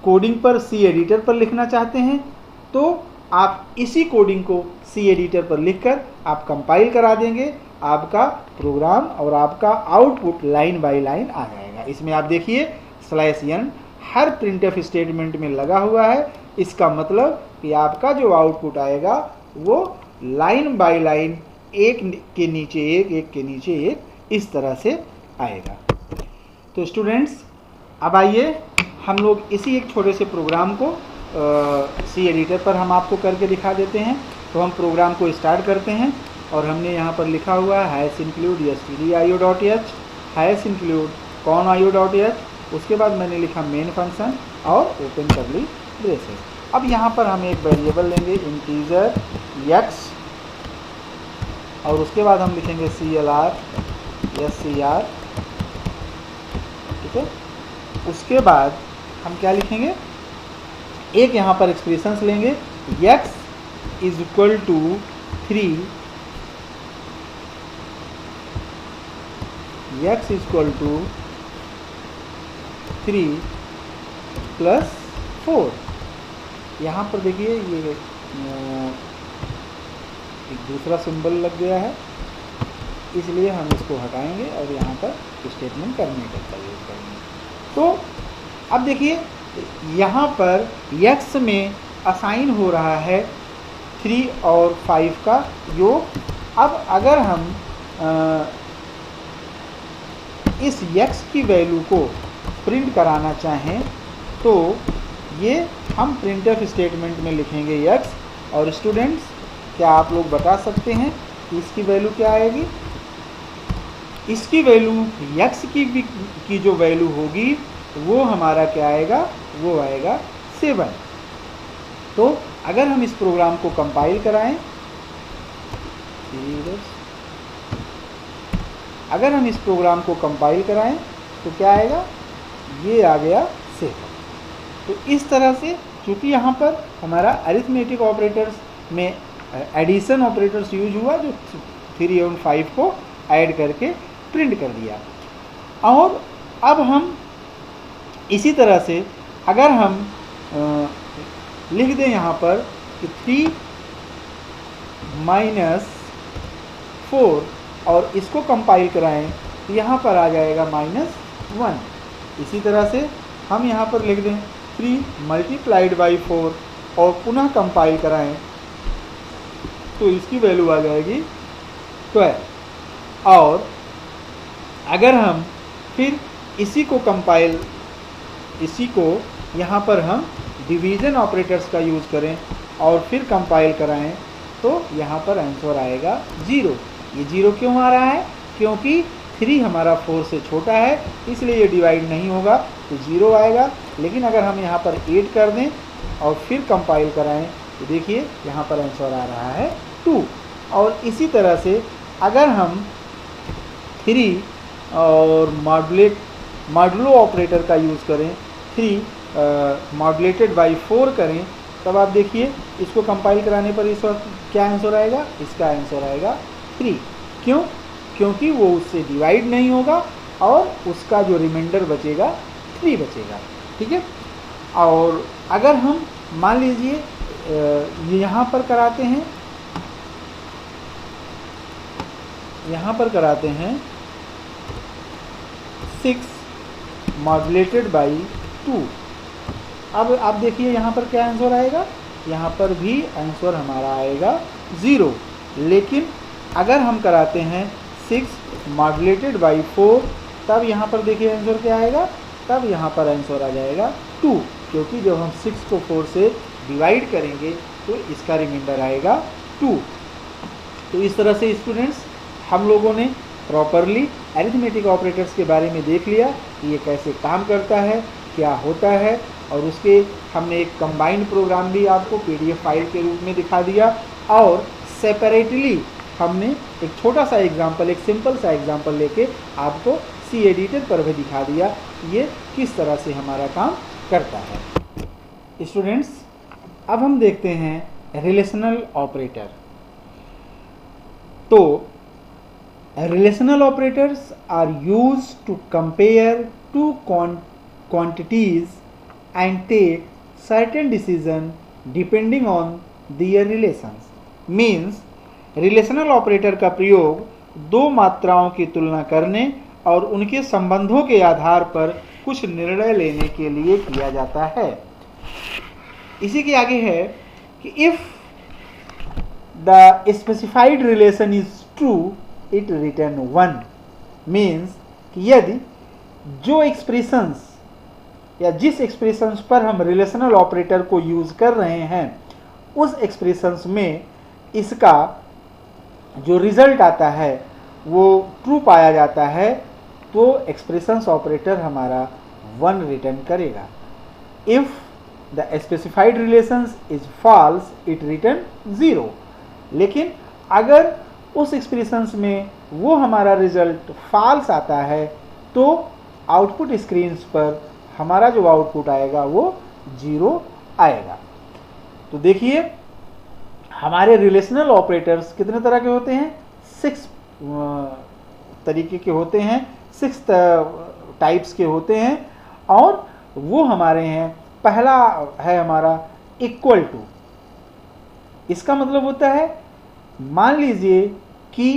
कोडिंग पर, C एडिटर पर लिखना चाहते हैं तो आप इसी कोडिंग को C एडिटर पर लिखकर आप कंपाइल करा देंगे, आपका प्रोग्राम और आपका आउटपुट लाइन बाय लाइन आ जाएगा। इसमें आप देखिए /n हर प्रिंटफ स्टेटमेंट में लगा हुआ है। इसका मतलब कि आपका जो आउटपुट आएगा वो लाइन बाय लाइन, एक के नीचे एक, एक के नीचे एक, इस तरह से आएगा। तो स्टूडेंट्स, अब आइए हम लोग इसी एक छोटे से प्रोग्राम को C एडिटर पर हम आपको करके दिखा देते हैं। तो हम प्रोग्राम को स्टार्ट करते हैं और हमने यहाँ पर लिखा हुआ है #include stdio.h, #include conio.h, उसके बाद मैंने लिखा मेन फंक्शन और ओपन कर्ली ब्रेसेस। अब यहाँ पर हम एक वेरिएबल लेंगे इंटीजर x और उसके बाद हम लिखेंगे CLR SCR, ठीक है। उसके बाद हम क्या लिखेंगे, एक यहाँ पर एक्सप्रेशंस लेंगे x = 3, x = 3 + 4। यहाँ पर देखिए ये एक दूसरा सिंबल लग गया है, इसलिए हम इसको हटाएंगे और यहाँ पर स्टेटमेंट टर्मिनेटर का यूज करेंगे। तो अब देखिए यहाँ पर x में असाइन हो रहा है 3 और 5 का योग। अब अगर हम इस x की वैल्यू को प्रिंट कराना चाहें तो ये हम प्रिंटफ स्टेटमेंट में लिखेंगे x। और स्टूडेंट्स, क्या आप लोग बता सकते हैं कि इसकी वैल्यू क्या आएगी? इसकी वैल्यू x की जो वैल्यू होगी वो हमारा क्या आएगा? वो आएगा 7। तो अगर हम इस प्रोग्राम को कंपाइल कराएं, अगर हम इस प्रोग्राम को कंपाइल कराएं तो क्या आएगा? ये आ गया 7। तो इस तरह से, चूँकि यहाँ पर हमारा अरिथमेटिक ऑपरेटर्स में एडिशन ऑपरेटर्स यूज हुआ, जो 3 और 5 को ऐड करके प्रिंट कर दिया। और अब हम इसी तरह से अगर हम लिख दें यहाँ पर कि 3 - 4 और इसको कंपाइल कराएं तो यहाँ पर आ जाएगा -1। इसी तरह से हम यहाँ पर लिख दें 3 × 4 और पुनः कंपाइल कराएं तो इसकी वैल्यू आ जाएगी 12। और अगर हम फिर इसी को यहाँ पर हम डिवीज़न ऑपरेटर्स का यूज़ करें और फिर कंपाइल कराएं तो यहाँ पर आंसर आएगा 0। ये 0 क्यों आ रहा है? क्योंकि 3 हमारा 4 से छोटा है, इसलिए ये डिवाइड नहीं होगा तो 0 आएगा। लेकिन अगर हम यहाँ पर 8 कर दें और फिर कंपाइल कराएं तो देखिए यहाँ पर आंसर आ रहा है 2। और इसी तरह से अगर हम 3 और मॉडुलो ऑपरेटर का यूज़ करें, 3 मॉड्यूलेटेड बाई 4 करें, तब आप देखिए इसको कंपाइल कराने पर इस वक्त क्या आंसर आएगा? इसका आंसर आएगा 3। क्यों? क्योंकि वो उससे डिवाइड नहीं होगा और उसका जो रिमाइंडर बचेगा 3 बचेगा। ठीक है। और अगर हम मान लीजिए यहाँ पर कराते हैं, यहाँ पर कराते हैं 6 मॉड्यूलेटेड बाई 2। अब आप देखिए यहाँ पर क्या आंसर आएगा? यहाँ पर भी आंसर हमारा आएगा 0। लेकिन अगर हम कराते हैं 6 मॉड्यूलेटेड बाई 4, तब यहाँ पर देखिए आंसर क्या आएगा? तब यहाँ पर आंसर आ जाएगा 2, क्योंकि जब हम 6 को 4 से डिवाइड करेंगे तो इसका रिमाइंडर आएगा 2। तो इस तरह से स्टूडेंट्स हम लोगों ने प्रॉपरली अरिथमेटिक ऑपरेटर्स के बारे में देख लिया कि ये कैसे काम करता है, क्या होता है, और उसके हमने एक कंबाइंड प्रोग्राम भी आपको पीडीएफ फाइल के रूप में दिखा दिया, और सेपरेटली हमने एक छोटा सा एग्जांपल, एक सिंपल सा एग्जांपल लेके आपको सी एडिटर पर भी दिखा दिया ये किस तरह से हमारा काम करता है। स्टूडेंट्स, अब हम देखते हैं रिलेशनल ऑपरेटर। तो relational operators are used to compare two quantities and take certain decision depending on their relations। Means relational operator का प्रयोग दो मात्राओं की तुलना करने और उनके संबंधों के आधार पर कुछ निर्णय लेने के लिए किया जाता है। इसी के आगे है कि if the specified relation is true it return 1। Means कि यदि जो एक्सप्रेशंस या जिस एक्सप्रेशंस पर हम रिलेशनल ऑपरेटर को यूज कर रहे हैं उस एक्सप्रेशंस में इसका जो रिजल्ट आता है वो ट्रू पाया जाता है तो एक्सप्रेशंस ऑपरेटर हमारा 1 रिटर्न करेगा। If the specified relations is false it return 0। लेकिन अगर उस एक्सप्रेशंस में वो हमारा रिजल्ट फॉल्स आता है तो आउटपुट स्क्रीन पर हमारा जो आउटपुट आएगा वो 0 आएगा। तो देखिए हमारे रिलेशनल ऑपरेटर्स कितने तरह के होते हैं? 6 तरीके के होते हैं, 6 टाइप्स के होते हैं, और वो हमारे हैं, पहला है हमारा इक्वल टू। इसका मतलब होता है, मान लीजिए कि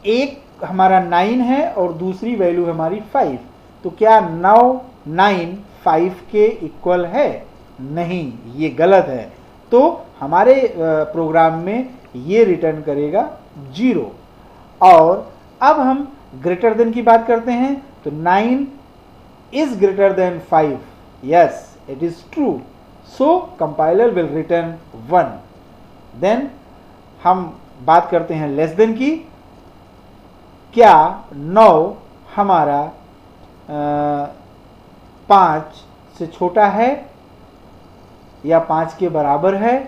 एक हमारा 9 है और दूसरी वैल्यू हमारी 5, तो क्या 9 5 के इक्वल है? नहीं, ये गलत है। तो हमारे प्रोग्राम में ये रिटर्न करेगा 0। और अब हम ग्रेटर देन की बात करते हैं, तो 9 is greater than 5। Yes, it is true, so compiler will return 1। Then हम बात करते हैं लेस देन की। क्या 9 हमारा 5 से छोटा है या 5 के बराबर है?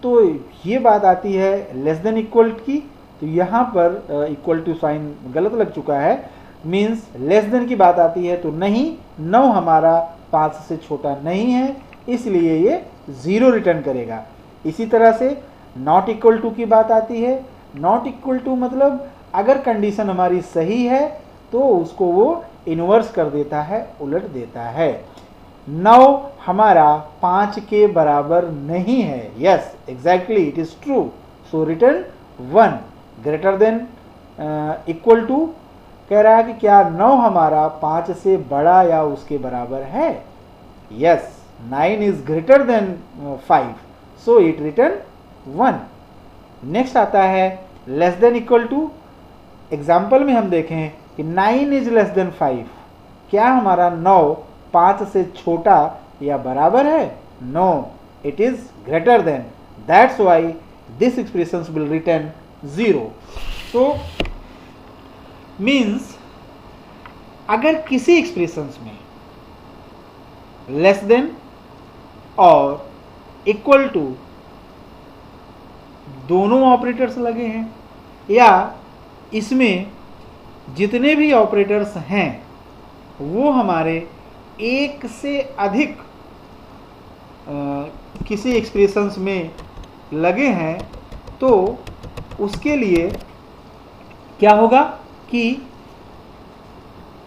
तो ये बात आती है लेस देन इक्वल की, तो यहाँ पर इक्वल टू साइन गलत लग चुका है, मीन्स लेस देन की बात आती है तो नहीं, 9 हमारा 5 से छोटा नहीं है, इसलिए ये 0 रिटर्न करेगा। इसी तरह से नॉट इक्वल टू की बात आती है। नॉट इक्वल टू मतलब अगर कंडीशन हमारी सही है तो उसको वो इन्वर्स कर देता है, उलट देता है। 9 हमारा 5 के बराबर नहीं है। Yes, exactly, it is true, so return 1। Greater than equal to कह रहा है कि क्या 9 हमारा 5 से बड़ा या उसके बराबर है? Yes, 9 is greater than 5, so it return 1। Next आता है less than equal to. Example में हम देखें कि 9 इज लेस देन 5, क्या हमारा 9 5 से छोटा या बराबर है? No, it is greater than, that's why this expression will return 0। तो मीन्स अगर किसी एक्सप्रेशंस में लेस देन और इक्वल टू दोनों ऑपरेटर्स लगे हैं, या इसमें जितने भी ऑपरेटर्स हैं वो हमारे एक से अधिक किसी एक्सप्रेशंस में लगे हैं, तो उसके लिए क्या होगा कि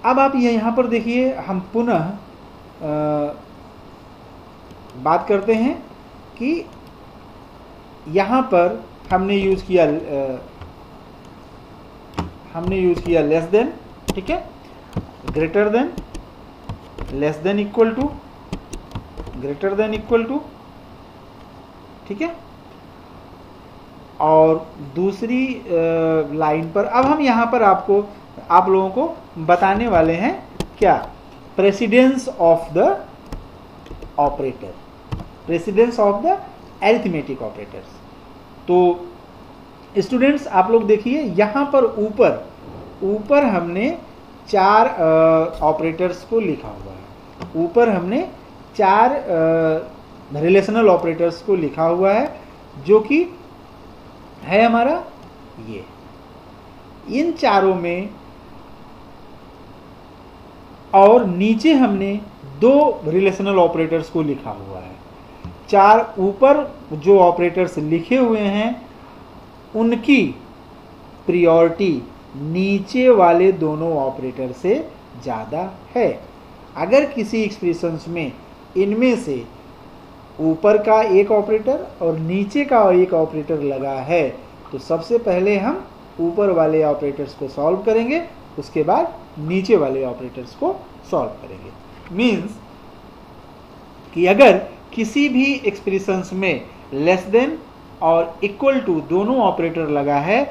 अब आप ये यहाँ पर देखिए, हम पुनः बात करते हैं कि यहाँ पर हमने यूज़ किया लेस देन, ठीक है, greater than, less than equal to, greater than equal to, ठीक है। और दूसरी लाइन पर अब हम यहाँ पर आप लोगों को बताने वाले हैं क्या? Precedence of the operator, precedence of the arithmetic operators. तो स्टूडेंट्स आप लोग देखिए, यहाँ पर ऊपर हमने 4 ऑपरेटर्स को लिखा हुआ है। ऊपर हमने 4 रिलेशनल ऑपरेटर्स को लिखा हुआ है, जो कि है हमारा ये। इन चारों में और नीचे हमने 2 रिलेशनल ऑपरेटर्स को लिखा हुआ है। 4 ऊपर जो ऑपरेटर्स लिखे हुए हैं उनकी प्रियोरिटी नीचे वाले दोनों ऑपरेटर से ज़्यादा है। अगर किसी एक्सप्रेशंस में इनमें से ऊपर का एक ऑपरेटर और नीचे का एक ऑपरेटर लगा है, तो सबसे पहले हम ऊपर वाले ऑपरेटर्स को सॉल्व करेंगे, उसके बाद नीचे वाले ऑपरेटर्स को सॉल्व करेंगे। मीन्स कि अगर किसी भी एक्सप्रेशंस में लेस देन और इक्वल टू दोनों ऑपरेटर लगा है,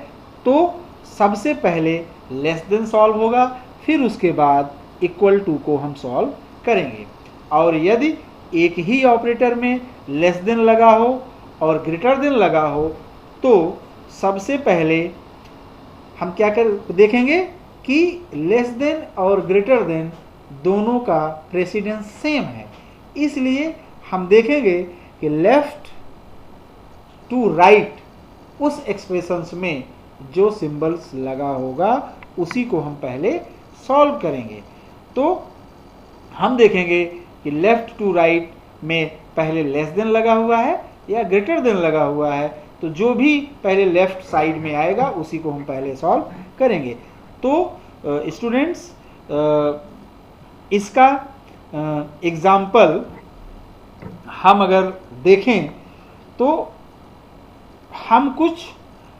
तो सबसे पहले लेस देन सॉल्व होगा, फिर उसके बाद इक्वल टू को हम सॉल्व करेंगे। और यदि एक ही ऑपरेटर में लेस देन लगा हो और ग्रेटर देन लगा हो, तो सबसे पहले हम क्या देखेंगे कि लेस देन और ग्रेटर देन दोनों का प्रेसिडेंस सेम है। इसलिए हम देखेंगे कि लेफ्ट टू राइट उस एक्सप्रेशंस में जो सिंबल्स लगा होगा उसी को हम पहले सॉल्व करेंगे। तो हम देखेंगे कि लेफ्ट टू राइट में पहले लेस देन लगा हुआ है या ग्रेटर देन लगा हुआ है, तो जो भी पहले लेफ्ट साइड में आएगा उसी को हम पहले सॉल्व करेंगे। तो स्टूडेंट्स, इसका एग्जाम्पल हम अगर देखें तो हम कुछ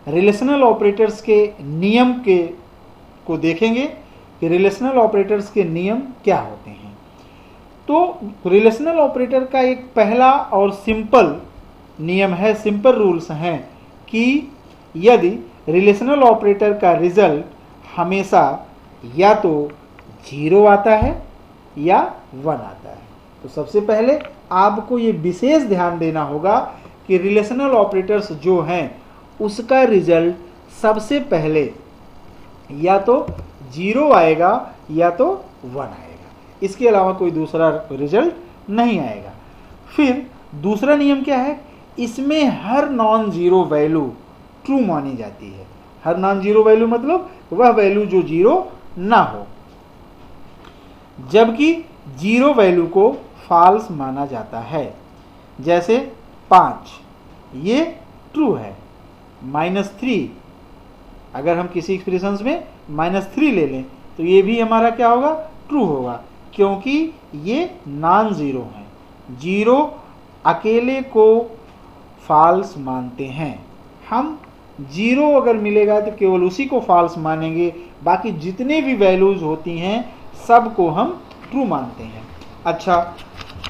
रिलेशनल ऑपरेटर्स के नियम के को देखेंगे कि रिलेशनल ऑपरेटर्स के नियम क्या होते हैं। तो रिलेशनल ऑपरेटर का एक पहला और सिंपल नियम है, सिंपल रूल्स हैं कि यदि रिलेशनल ऑपरेटर का रिजल्ट हमेशा या तो 0 आता है या 1 आता है। तो सबसे पहले आपको ये विशेष ध्यान देना होगा कि रिलेशनल ऑपरेटर्स जो हैं उसका रिजल्ट सबसे पहले या तो 0 आएगा या तो 1 आएगा, इसके अलावा कोई दूसरा रिजल्ट नहीं आएगा। फिर दूसरा नियम क्या है, इसमें हर नॉन जीरो वैल्यू ट्रू मानी जाती है। हर नॉन जीरो वैल्यू मतलब वह वैल्यू जो 0 ना हो, जबकि 0 वैल्यू को फॉल्स माना जाता है। जैसे 5 ये ट्रू है, -3 अगर हम किसी एक्सप्रेशन में -3 ले लें तो ये भी हमारा क्या होगा, ट्रू होगा, क्योंकि ये नॉन जीरो है। 0 अकेले को फॉल्स मानते हैं। हम 0 अगर मिलेगा तो केवल उसी को फॉल्स मानेंगे, बाकी जितने भी वैल्यूज होती हैं सबको हम ट्रू मानते हैं। अच्छा,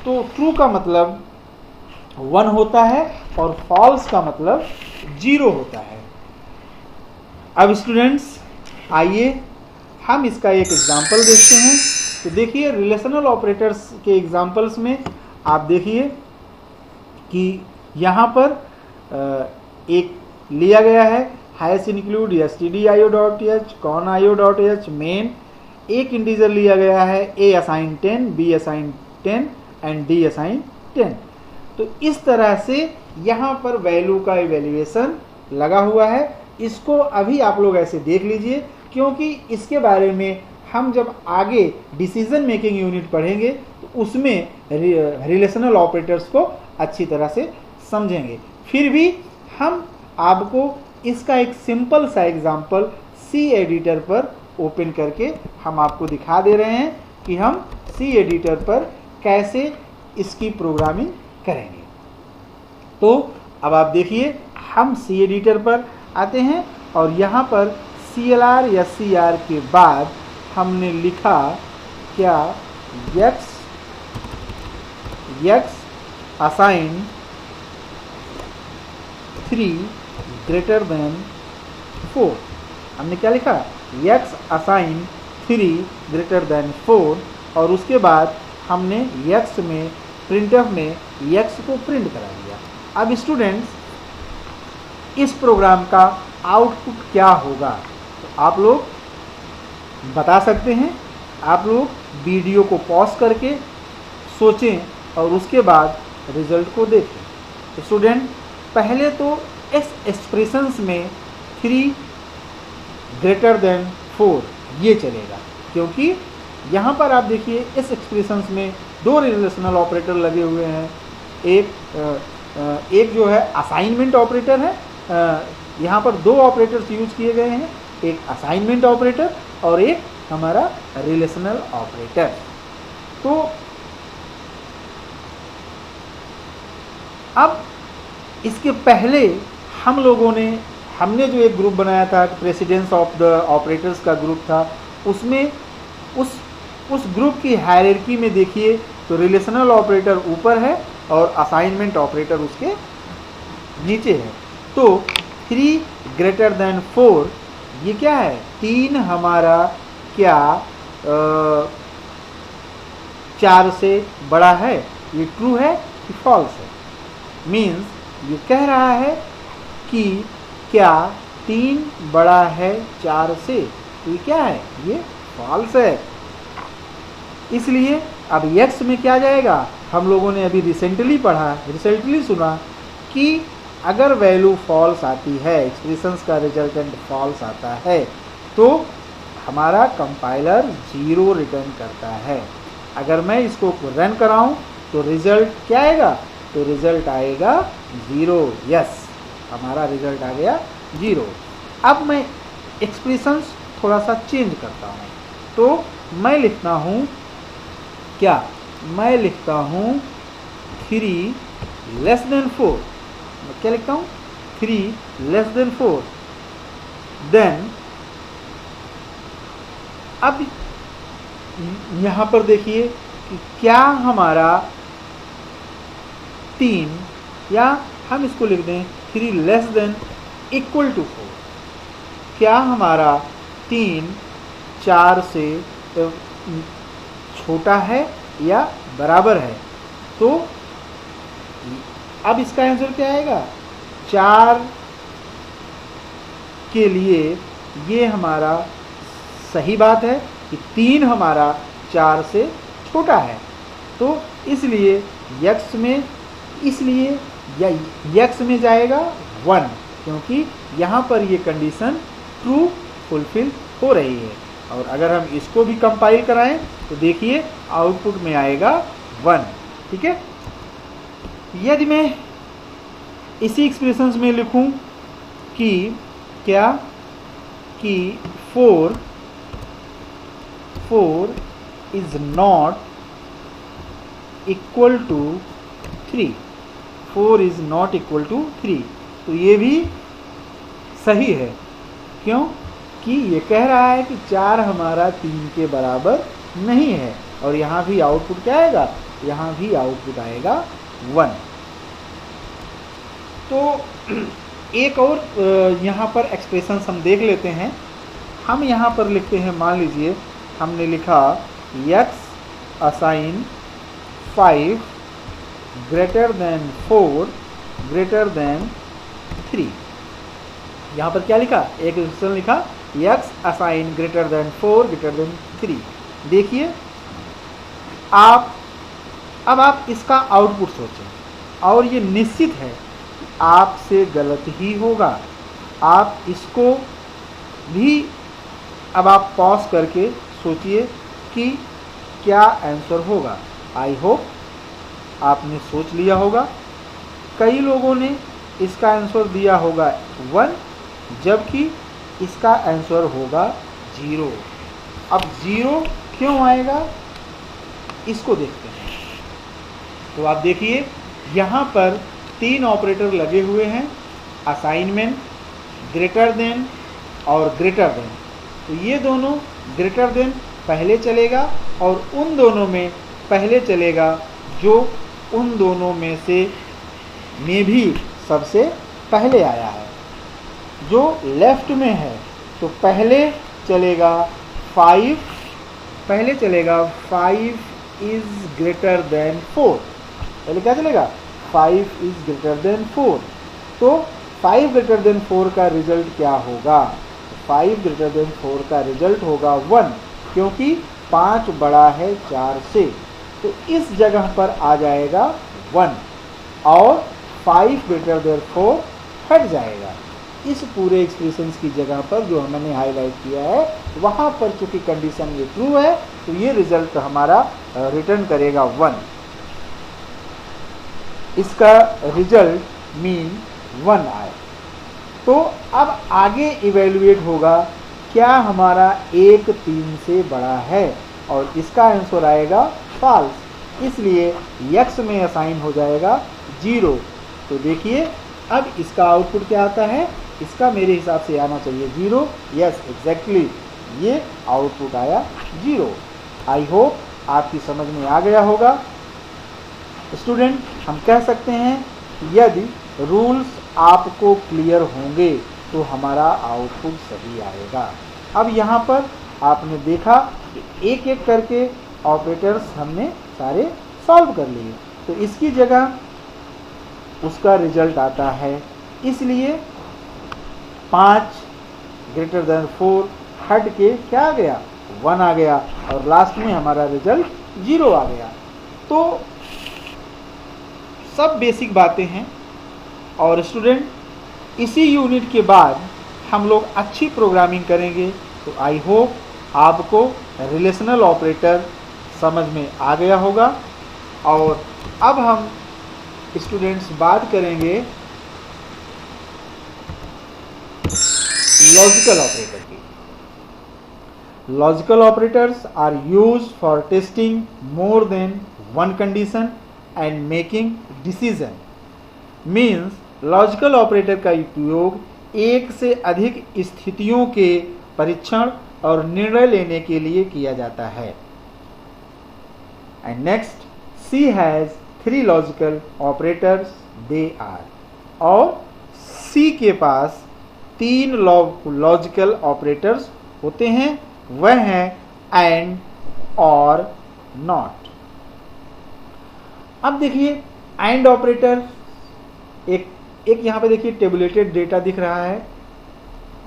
तो ट्रू का मतलब 1 होता है और फॉल्स का मतलब 0 होता है। अब स्टूडेंट्स आइए हम इसका एक एग्जाम्पल देखते हैं। तो देखिए रिलेशनल ऑपरेटर्स के एग्जाम्पल्स में आप देखिए कि यहाँ पर एक लिया गया है hash include stdio.h conio.h main. एक इंटीजर लिया गया है a assign 10 b assign 10 and d assign 10। तो इस तरह से यहाँ पर वैल्यू का इवैल्यूएशन लगा हुआ है। इसको अभी आप लोग ऐसे देख लीजिए, क्योंकि इसके बारे में हम जब आगे डिसीजन मेकिंग यूनिट पढ़ेंगे तो उसमें रिलेशनल ऑपरेटर्स को अच्छी तरह से समझेंगे। फिर भी हम आपको इसका एक सिंपल सा एग्जांपल सी एडिटर पर ओपन करके हम आपको दिखा दे रहे हैं कि हम सी एडिटर पर कैसे इसकी प्रोग्रामिंग करेंगे। तो अब आप देखिए हम सी एडिटर पर आते हैं और यहाँ पर CLR या CR के बाद हमने लिखा क्या, x असाइन 3 ग्रेटर देन 4। हमने क्या लिखा, x असाइन 3 ग्रेटर देन 4 और उसके बाद हमने x में प्रिंटफ में x को प्रिंट करा दिया। अब स्टूडेंट्स इस प्रोग्राम का आउटपुट क्या होगा तो आप लोग बता सकते हैं। आप लोग वीडियो को पॉज करके सोचें और उसके बाद रिजल्ट को देखें। तो स्टूडेंट पहले तो इस एक्सप्रेशंस में 3 ग्रेटर देन 4 ये चलेगा, क्योंकि यहाँ पर आप देखिए इस एक्सप्रेशंस में 2 रिलेशनल ऑपरेटर लगे हुए हैं। एक जो है असाइनमेंट ऑपरेटर है, यहाँ पर 2 ऑपरेटर्स यूज किए गए हैं, एक असाइनमेंट ऑपरेटर और एक हमारा रिलेशनल ऑपरेटर। तो अब इसके पहले हमने जो एक ग्रुप बनाया था, प्रेसिडेंस ऑफ द ऑपरेटर्स का ग्रुप था, उसमें उस ग्रुप की हायरार्की में देखिए तो रिलेशनल ऑपरेटर ऊपर है और असाइनमेंट ऑपरेटर उसके नीचे है। तो 3 ग्रेटर देन 4 ये क्या है, 3 हमारा क्या 4 से बड़ा है, ये ट्रू है कि फॉल्स है। मीन्स ये कह रहा है कि क्या 3 बड़ा है 4 से, तो ये क्या है, ये फॉल्स है। इसलिए अब x में क्या जाएगा, हम लोगों ने अभी रिसेंटली सुना कि अगर वैल्यू फॉल्स आती है, एक्सप्रेशंस का रिजल्टेंट फॉल्स आता है, तो हमारा कंपाइलर 0 रिटर्न करता है। अगर मैं इसको रन कराऊं तो रिजल्ट क्या आएगा, तो रिजल्ट आएगा 0। यस, हमारा रिजल्ट आ गया 0। अब मैं एक्सप्रेशंस थोड़ा सा चेंज करता हूं, तो मैं लिखता हूं क्या, मैं लिखता हूं 3 लेस देन 4। मैं क्या लिखता हूं, 3 लेस देन 4, देन अब यहाँ पर देखिए कि क्या हमारा 3 या हम इसको लिख दें 3 लेस देन इक्वल टू 4, क्या हमारा 3 4 से छोटा है या बराबर है। तो अब इसका आंसर क्या आएगा, 4 के लिए ये हमारा सही बात है कि 3 हमारा 4 से छोटा है। तो इसलिए x में, इसलिए या x में जाएगा 1, क्योंकि यहाँ पर ये कंडीशन ट्रू फुलफिल हो रही है। और अगर हम इसको भी कंपाइल कराएं तो देखिए आउटपुट में आएगा 1। ठीक है। यदि मैं इसी एक्सप्रेशंस में लिखूं कि क्या कि 4 is not equal to 3, 4 is not equal to 3, तो ये भी सही है। क्यों कि ये कह रहा है कि 4 हमारा 3 के बराबर नहीं है। और यहाँ भी आउटपुट क्या आएगा, यहाँ भी आउटपुट आएगा 1। तो एक और यहाँ पर एक्सप्रेशन हम देख लेते हैं। हम यहाँ पर लिखते हैं, मान लीजिए हमने लिखा x assign 5 greater than 4 greater than 3। यहाँ पर क्या लिखा, एक एक्सप्रेशन लिखा x assign greater than 4 greater than 3। देखिए अब आप इसका आउटपुट सोचें और ये निश्चित है आपसे गलत ही होगा। आप इसको भी अब आप पॉज करके सोचिए कि क्या आंसर होगा। आई होप आपने सोच लिया होगा। कई लोगों ने इसका आंसर दिया होगा 1, जबकि इसका आंसर होगा 0। अब 0 क्यों आएगा इसको देखते हैं। तो आप देखिए यहाँ पर 3 ऑपरेटर लगे हुए हैं, असाइनमेंट, ग्रेटर देन और ग्रेटर देन। तो ये दोनों ग्रेटर देन पहले चलेगा और उन दोनों में पहले चलेगा जो उन दोनों में से में भी सबसे पहले आया है। जो लेफ्ट में है तो पहले चलेगा 5, पहले चलेगा 5 इज ग्रेटर देन 4। पहले क्या चलेगा, 5 इज ग्रेटर देन 4। तो 5 ग्रेटर देन 4 का रिजल्ट क्या होगा, 5 ग्रेटर देन 4 का रिजल्ट होगा 1, क्योंकि 5 बड़ा है 4 से। तो इस जगह पर आ जाएगा 1 और 5 ग्रेटर देन 4 हट जाएगा। इस पूरे एक्सप्रेशंस की जगह पर जो हमने हाईलाइट किया है वहाँ पर चूंकि कंडीशन ये ट्रू है तो ये रिजल्ट हमारा रिटर्न करेगा 1। इसका रिजल्ट मीन 1 आए। तो अब आगे इवेल्युएट होगा क्या हमारा 1 3 से बड़ा है और इसका आंसर आएगा फॉल्स, इसलिए x में असाइन हो जाएगा 0। तो देखिए अब इसका आउटपुट क्या आता है, इसका मेरे हिसाब से आना चाहिए 0। यस एग्जैक्टली, ये आउटपुट आया 0। आई होप आपकी समझ में आ गया होगा। स्टूडेंट, हम कह सकते हैं यदि रूल्स आपको क्लियर होंगे तो हमारा आउटपुट सही आएगा। अब यहाँ पर आपने देखा कि एक एक करके ऑपरेटर्स हमने सारे सॉल्व कर लिए, तो इसकी जगह उसका रिजल्ट आता है, इसलिए 5 ग्रेटर देन 4 हट के क्या आ गया, 1 आ गया और लास्ट में हमारा रिजल्ट 0 आ गया। तो सब बेसिक बातें हैं। और स्टूडेंट इसी यूनिट के बाद हम लोग अच्छी प्रोग्रामिंग करेंगे। तो आई होप आपको रिलेशनल ऑपरेटर समझ में आ गया होगा। और अब हम स्टूडेंट्स बात करेंगे लॉजिकल ऑपरेटर की। Logical operators are used for testing more than one condition and making decision. Means logical operator का उपयोग एक से अधिक स्थितियों के परीक्षण और निर्णय लेने के लिए किया जाता है। And next, C has 3 logical operators, they are. और सी के पास 3 लॉजिकल ऑपरेटर्स होते हैं, वह हैं एंड, और, नॉट। अब देखिए एंड ऑपरेटर, एक यहां पे देखिए टेबुलेटेड डेटा दिख रहा है,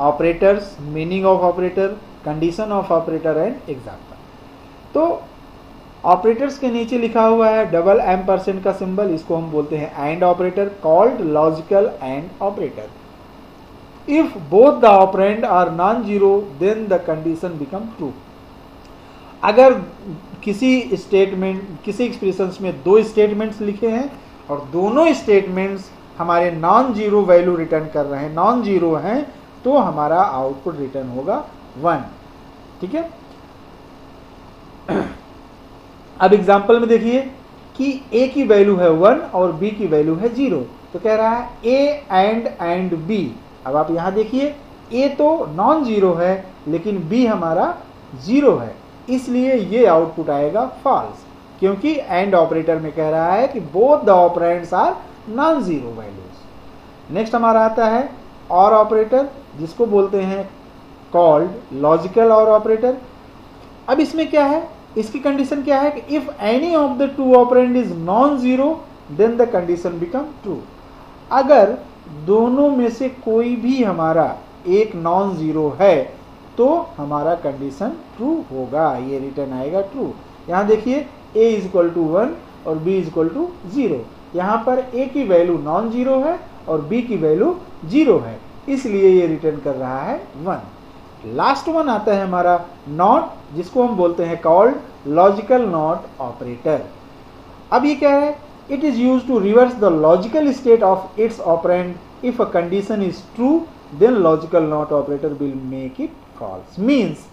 operators, meaning of operator, condition of operator and example. तो ऑपरेटर्स के नीचे लिखा हुआ है डबल एम्परसेंड का सिंबल, इसको हम बोलते हैं and operator, called logical and operator. If both the operand are non zero then the condition become true. अगर किसी स्टेटमेंट, किसी एक्सप्रेशंस में 2 स्टेटमेंट्स लिखे हैं और दोनों स्टेटमेंट्स हमारे नॉन जीरो वैल्यू रिटर्न कर रहे हैं, नॉन जीरो हैं, तो हमारा आउटपुट रिटर्न होगा 1। ठीक है। अब एग्जांपल में देखिए कि a की वैल्यू है 1 और b की वैल्यू है 0, तो कह रहा है a एंड b। अब आप यहां देखिए a तो नॉन जीरो है लेकिन b हमारा 0 है, इसलिए ये आउटपुट आएगा फॉल्स, क्योंकि एंड ऑपरेटर में कह रहा है कि both the operands are non zero values. Next हमारा आता है और ऑपरेटर, जिसको बोलते हैं कॉल्ड लॉजिकल और ऑपरेटर। अब इसमें क्या है, इसकी कंडीशन क्या है कि if any of the 2 operand is non zero then the condition become true. अगर दोनों में से कोई भी हमारा एक नॉन जीरो है तो हमारा कंडीशन ट्रू होगा, ये रिटर्न आएगा ट्रू। यहां देखिए a इज इक्वल टू 1 और b इज इक्वल टू 0। यहां पर a की वैल्यू नॉन जीरो है और b की वैल्यू 0 है, इसलिए ये रिटर्न कर रहा है 1। लास्ट वन आता है हमारा नॉट, जिसको हम बोलते हैं कॉल्ड लॉजिकल नॉट ऑपरेटर। अब ये क्या है, it is used to reverse the logical state of its operand if a condition is true then logical not operator will make it false. Means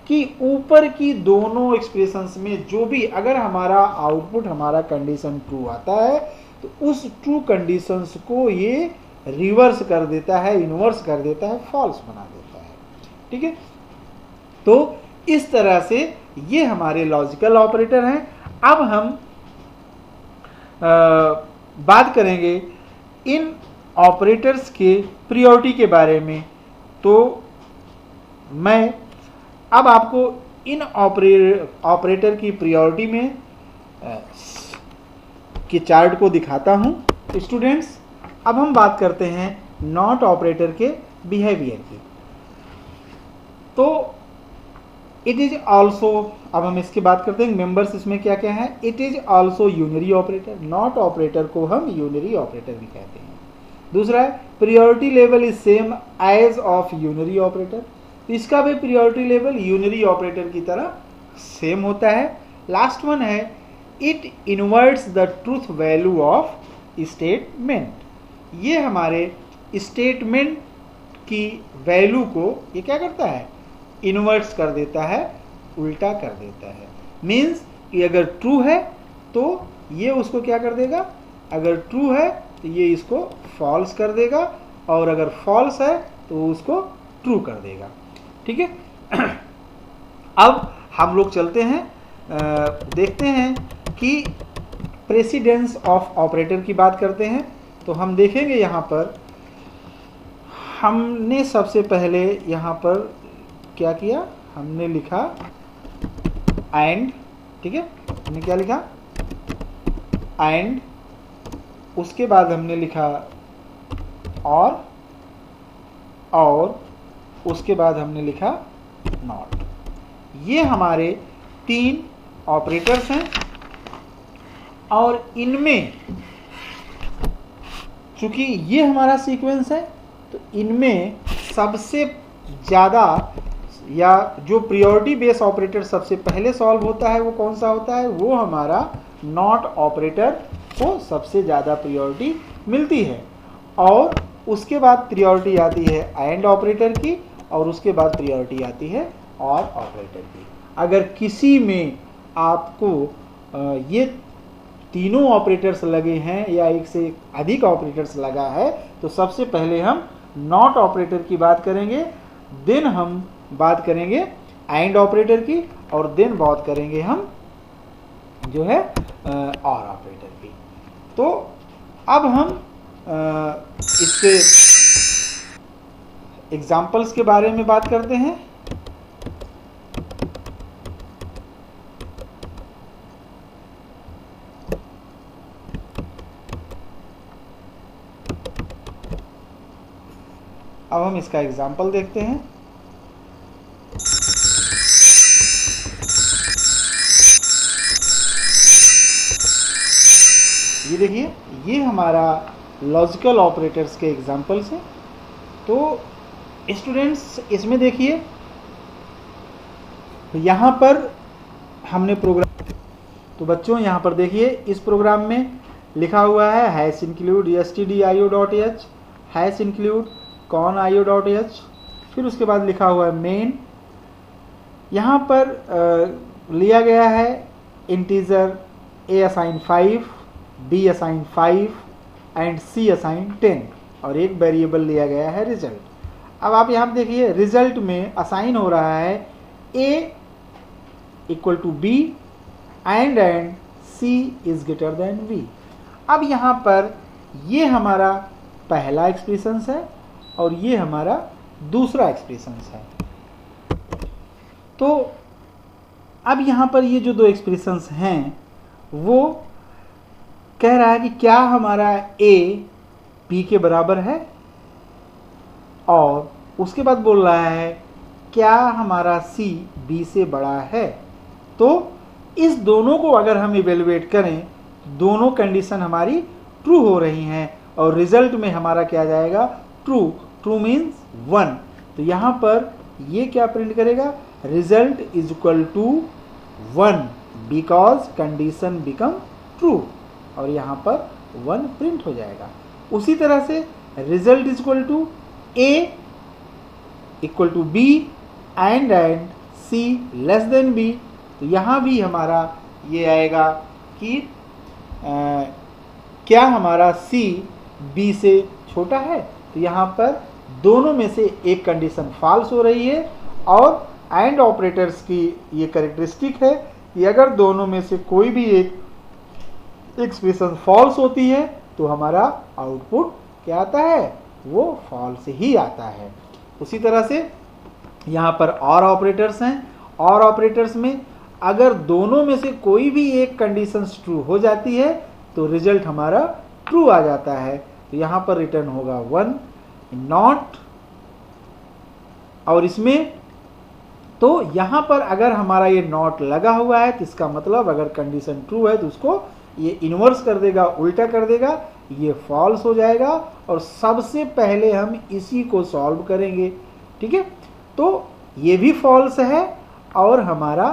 कि ऊपर की दोनों एक्सप्रेशंस में जो भी, अगर हमारा आउटपुट हमारा कंडीशन ट्रू आता है तो उस ट्रू कंडीशंस को ये रिवर्स कर देता है, इनवर्स कर देता है, फॉल्स बना देता है। ठीक है, तो इस तरह से ये हमारे लॉजिकल ऑपरेटर हैं। अब हम बात करेंगे इन ऑपरेटर्स के प्रायोरिटी के बारे में। तो मैं अब आपको इन ऑपरेटर की प्रायोरिटी में के चार्ट को दिखाता हूं। स्टूडेंट्स, अब हम बात करते हैं नॉट ऑपरेटर के बिहेवियर की। तो इट इज ऑल्सो, अब हम इसकी बात करते हैं मेंबर्स, इसमें क्या क्या है। It is also unary operator, not operator को हम यूनरी ऑपरेटर भी कहते हैं। दूसरा है priority level is same as of unary operator, इसका भी प्रायोरिटी लेवल यूनरी ऑपरेटर की तरह सेम होता है। लास्ट वन है it inverts the truth value of statement, ये हमारे स्टेटमेंट की वैल्यू को ये क्या करता है, इनवर्ट्स कर देता है, उल्टा कर देता है। मीन्स कि अगर ट्रू है तो ये उसको क्या कर देगा, अगर ट्रू है तो ये इसको फॉल्स कर देगा, और अगर फॉल्स है तो उसको ट्रू कर देगा। ठीक है। अब हम लोग चलते हैं, देखते हैं कि प्रेसिडेंस ऑफ ऑपरेटर की बात करते हैं। तो हम देखेंगे यहाँ पर हमने सबसे पहले यहाँ पर क्या किया, हमने लिखा एंड। ठीक है, हमने क्या लिखा, एंड। उसके बाद हमने लिखा और उसके बाद हमने लिखा नॉट। ये हमारे 3 ऑपरेटर्स हैं, और इनमें चूंकि ये हमारा सीक्वेंस है तो इनमें सबसे ज़्यादा, या जो प्रायोरिटी बेस ऑपरेटर सबसे पहले सॉल्व होता है वो कौन सा होता है, वो हमारा नॉट ऑपरेटर को सबसे ज़्यादा प्रायोरिटी मिलती है। और उसके बाद प्रायोरिटी आती है एंड ऑपरेटर की, और उसके बाद प्रायोरिटी आती है और ऑपरेटर की। अगर किसी में आपको ये तीनों ऑपरेटर्स लगे हैं या एक से अधिक ऑपरेटर्स लगा है तो सबसे पहले हम नॉट ऑपरेटर की बात करेंगे, देन हम बात करेंगे एंड ऑपरेटर की, और देन बात करेंगे हम जो है और ऑपरेटर की। तो अब हम इसके एग्जाम्पल्स के बारे में बात करते हैं। अब हम इसका एग्जाम्पल देखते हैं। ये देखिए, ये हमारा लॉजिकल ऑपरेटर्स के एग्जाम्पल्स हैं। तो स्टूडेंट्स इसमें देखिए, यहाँ पर हमने प्रोग्राम, तो बच्चों यहाँ पर देखिए इस प्रोग्राम में लिखा हुआ है hash include stdio.h, hash include conio.h, फिर उसके बाद लिखा हुआ है मेन। यहाँ पर लिया गया है integer a assign 5, b assign 5 and c assign 10, और एक वेरिएबल लिया गया है रिजल्ट। अब आप यहाँ देखिए रिजल्ट में असाइन हो रहा है a equal to b and c is greater than v। अब यहाँ पर ये हमारा पहला एक्सप्रेशंस है और ये हमारा दूसरा एक्सप्रेशंस है। तो अब यहाँ पर ये जो दो एक्सप्रेशंस हैं वो कह रहा है कि क्या हमारा a b के बराबर है, और उसके बाद बोल रहा है क्या हमारा c b से बड़ा है। तो इस दोनों को अगर हम इवेलुएट करें, दोनों कंडीशन हमारी ट्रू हो रही हैं और रिजल्ट में हमारा क्या जाएगा, ट्रू। True means 1। तो यहाँ पर ये क्या प्रिंट करेगा, result is equal to 1 because condition become true, और यहाँ पर 1 प्रिंट हो जाएगा। उसी तरह से result is equal to a equal to b and c less than b। तो यहाँ भी हमारा ये आएगा कि क्या हमारा c b से छोटा है। तो यहाँ पर दोनों में से एक कंडीशन फॉल्स हो रही है, और एंड ऑपरेटर्स की ये कैरेक्टरिस्टिक है कि अगर दोनों में से कोई भी एक एक्सप्रेशन फॉल्स होती है तो हमारा आउटपुट क्या आता है, वो फॉल्स ही आता है। उसी तरह से यहाँ पर और ऑपरेटर्स हैं। और ऑपरेटर्स में अगर दोनों में से कोई भी एक कंडीशन ट्रू हो जाती है तो रिजल्ट हमारा ट्रू आ जाता है। तो यहाँ पर रिटर्न होगा 1 नॉट, और इसमें तो यहाँ पर अगर हमारा ये नॉट लगा हुआ है तो इसका मतलब अगर कंडीशन ट्रू है तो उसको ये इन्वर्स कर देगा, उल्टा कर देगा, ये फॉल्स हो जाएगा, और सबसे पहले हम इसी को सॉल्व करेंगे। ठीक है, तो ये भी फॉल्स है और हमारा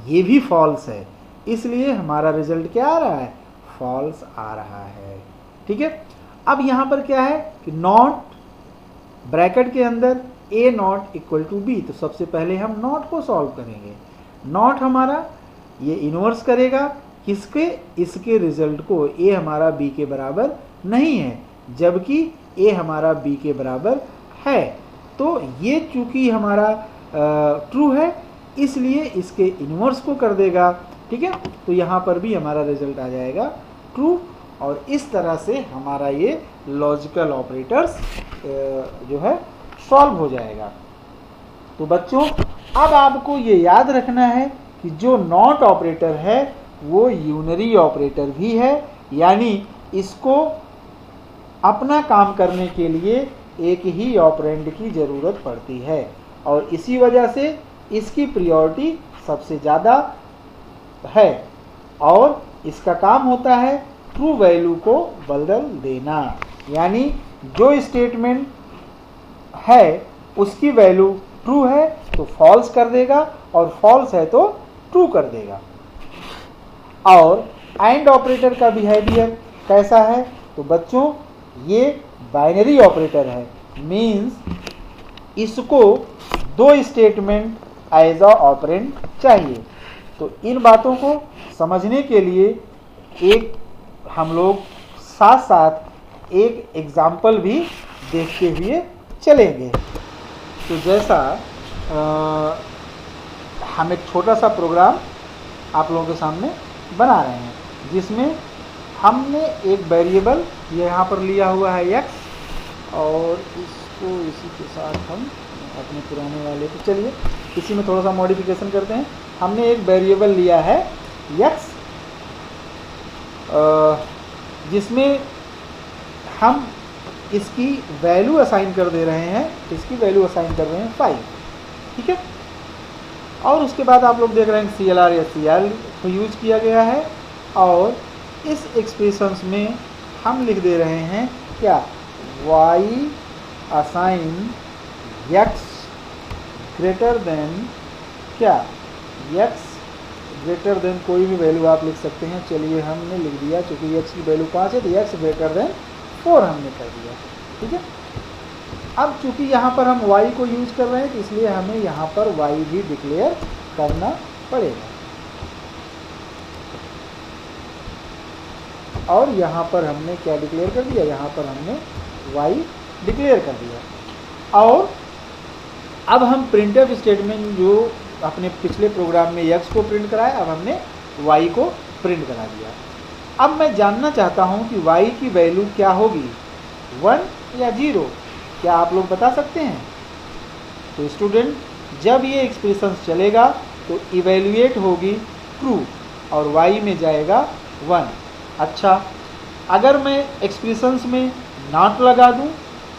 ये भी फॉल्स है, इसलिए हमारा रिजल्ट क्या आ रहा है, फॉल्स आ रहा है। ठीक है, अब यहाँ पर क्या है कि नॉट ब्रैकेट के अंदर a not equal to b, तो सबसे पहले हम नॉट को सॉल्व करेंगे। नॉट हमारा ये इन्वर्स करेगा किसके, इसके रिजल्ट को। a हमारा b के बराबर नहीं है जबकि a हमारा b के बराबर है। तो ये चूंकि हमारा ट्रू है इसलिए इसके इन्वर्स को कर देगा। ठीक है, तो यहाँ पर भी हमारा रिजल्ट आ जाएगा ट्रू, और इस तरह से हमारा ये लॉजिकल ऑपरेटर्स जो है सॉल्व हो जाएगा। तो बच्चों अब आपको ये याद रखना है कि जो नॉट ऑपरेटर है वो यूनरी ऑपरेटर भी है, यानी इसको अपना काम करने के लिए एक ही ऑपरेंड की ज़रूरत पड़ती है, और इसी वजह से इसकी प्रायोरिटी सबसे ज़्यादा है, और इसका काम होता है ट्रू वैल्यू को बदल देना। यानी जो स्टेटमेंट है उसकी वैल्यू ट्रू है तो फॉल्स कर देगा, और फॉल्स है तो ट्रू कर देगा। और एंड ऑपरेटर का बिहेवियर कैसा है, तो बच्चों ये बाइनरी ऑपरेटर है, मीन्स इसको 2 स्टेटमेंट एज अ ऑपरेंड चाहिए। तो इन बातों को समझने के लिए एक हम लोग साथ साथ एक एग्जाम्पल भी देखते हुए चलेंगे। तो जैसा हम एक छोटा सा प्रोग्राम आप लोगों के सामने बना रहे हैं, जिसमें हमने एक वेरिएबल यहाँ पर लिया हुआ है x, और इसको इसी के साथ हम अपने पुराने वाले पे, चलिए इसी में थोड़ा सा मॉडिफिकेशन करते हैं। हमने एक वेरिएबल लिया है x, जिसमें हम इसकी वैल्यू असाइन कर दे रहे हैं, इसकी वैल्यू असाइन कर रहे हैं 5, ठीक है। और उसके बाद आप लोग देख रहे हैं CLR या CL को यूज किया गया है, और इस एक्सप्रेशंस में हम लिख दे रहे हैं क्या, y assign x greater than क्या, x ग्रेटर देन कोई भी वैल्यू आप लिख सकते हैं। चलिए हमने लिख दिया, चूँकि x की वैल्यू 5 है तो x ग्रेटर देन 4 हमने कर दिया, ठीक है। अब चूँकि यहाँ पर हम y को यूज कर रहे हैं तो इसलिए हमें यहाँ पर y भी डिक्लेयर करना पड़ेगा, और यहाँ पर हमने क्या डिक्लेयर कर दिया, यहाँ पर हमने y डिक्लेयर कर दिया। और अब हम प्रिंटफ स्टेटमेंट जो अपने पिछले प्रोग्राम में x को प्रिंट कराया, अब हमने y को प्रिंट करा दिया। अब मैं जानना चाहता हूँ कि y की वैल्यू क्या होगी, 1 या 0, क्या आप लोग बता सकते हैं? तो स्टूडेंट, जब ये एक्सप्रेशन चलेगा तो इवेल्युएट होगी ट्रू और y में जाएगा 1। अच्छा, अगर मैं एक्सप्रेशंस में नॉट लगा दूं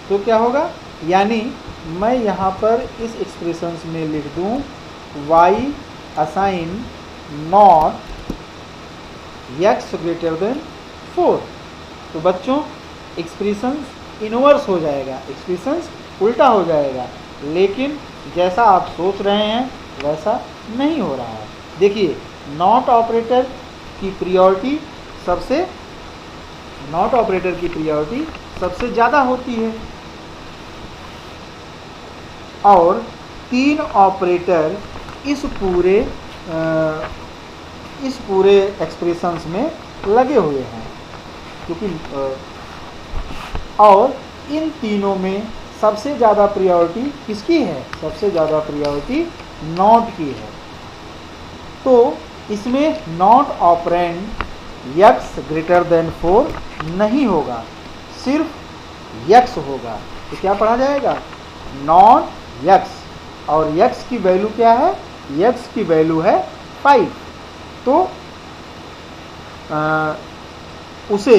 तो क्या होगा, यानी मैं यहाँ पर इस एक्सप्रेशंस में लिख दूं y assign not x greater than 4, तो बच्चों एक्सप्रेशंस इनवर्स हो जाएगा, एक्सप्रेशंस उल्टा हो जाएगा। लेकिन जैसा आप सोच रहे हैं वैसा नहीं हो रहा है। देखिए, नॉट ऑपरेटर की प्रियोरिटी सबसे ज़्यादा होती है, और 3 ऑपरेटर इस पूरे एक्सप्रेशंस में लगे हुए हैं, क्योंकि और इन तीनों में सबसे ज़्यादा प्रायोरिटी किसकी है, सबसे ज़्यादा प्रायोरिटी नॉट की है। तो इसमें not operand x greater than 4 नहीं होगा, सिर्फ x होगा। तो क्या पढ़ा जाएगा, नॉट x, और x की वैल्यू क्या है, x की वैल्यू है 5। तो उसे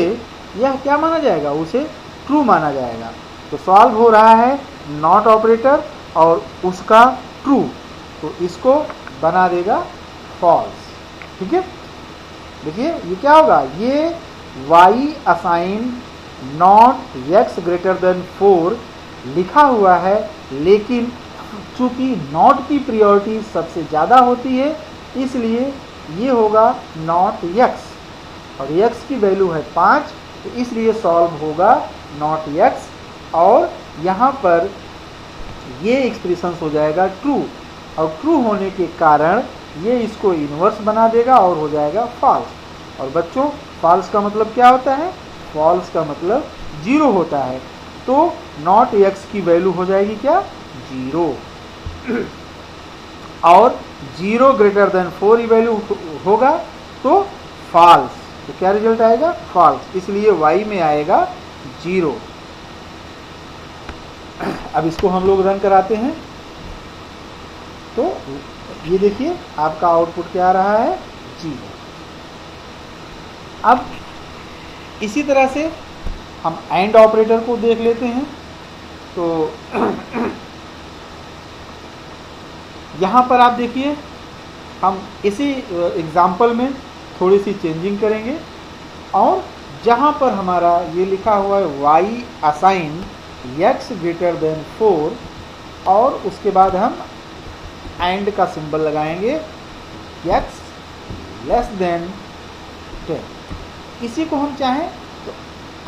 यह क्या माना जाएगा, उसे ट्रू माना जाएगा। तो सॉल्व हो रहा है नॉट ऑपरेटर और उसका ट्रू, तो इसको बना देगा फॉल्स, ठीक है। देखिए ये क्या होगा, ये y assign not x greater than 4 लिखा हुआ है, लेकिन चूंकि नॉट की प्रायोरिटी सबसे ज़्यादा होती है इसलिए ये होगा नॉट x, और x की वैल्यू है 5, तो इसलिए सॉल्व होगा नॉट x, और यहाँ पर ये एक्सप्रेशंस हो जाएगा ट्रू, और ट्रू होने के कारण ये इसको इन्वर्स बना देगा और हो जाएगा फॉल्स। और बच्चों, फॉल्स का मतलब क्या होता है, फॉल्स का मतलब 0 होता है। तो नॉट x की वैल्यू हो जाएगी क्या, 0, और 0 ग्रेटर देन 4 वैल्यू होगा तो फॉल्स। तो क्या रिजल्ट आएगा, फॉल्स, इसलिए y में आएगा 0। अब इसको हम लोग रन कराते हैं, तो ये देखिए आपका आउटपुट क्या आ रहा है, 0। अब इसी तरह से हम एंड ऑपरेटर को देख लेते हैं। तो यहाँ पर आप देखिए, हम इसी एग्जाम्पल में थोड़ी सी चेंजिंग करेंगे, और जहाँ पर हमारा ये लिखा हुआ है y assign x greater than 4, और उसके बाद हम एंड का सिंबल लगाएंगे x लेस देन 10। इसी को हम चाहें तो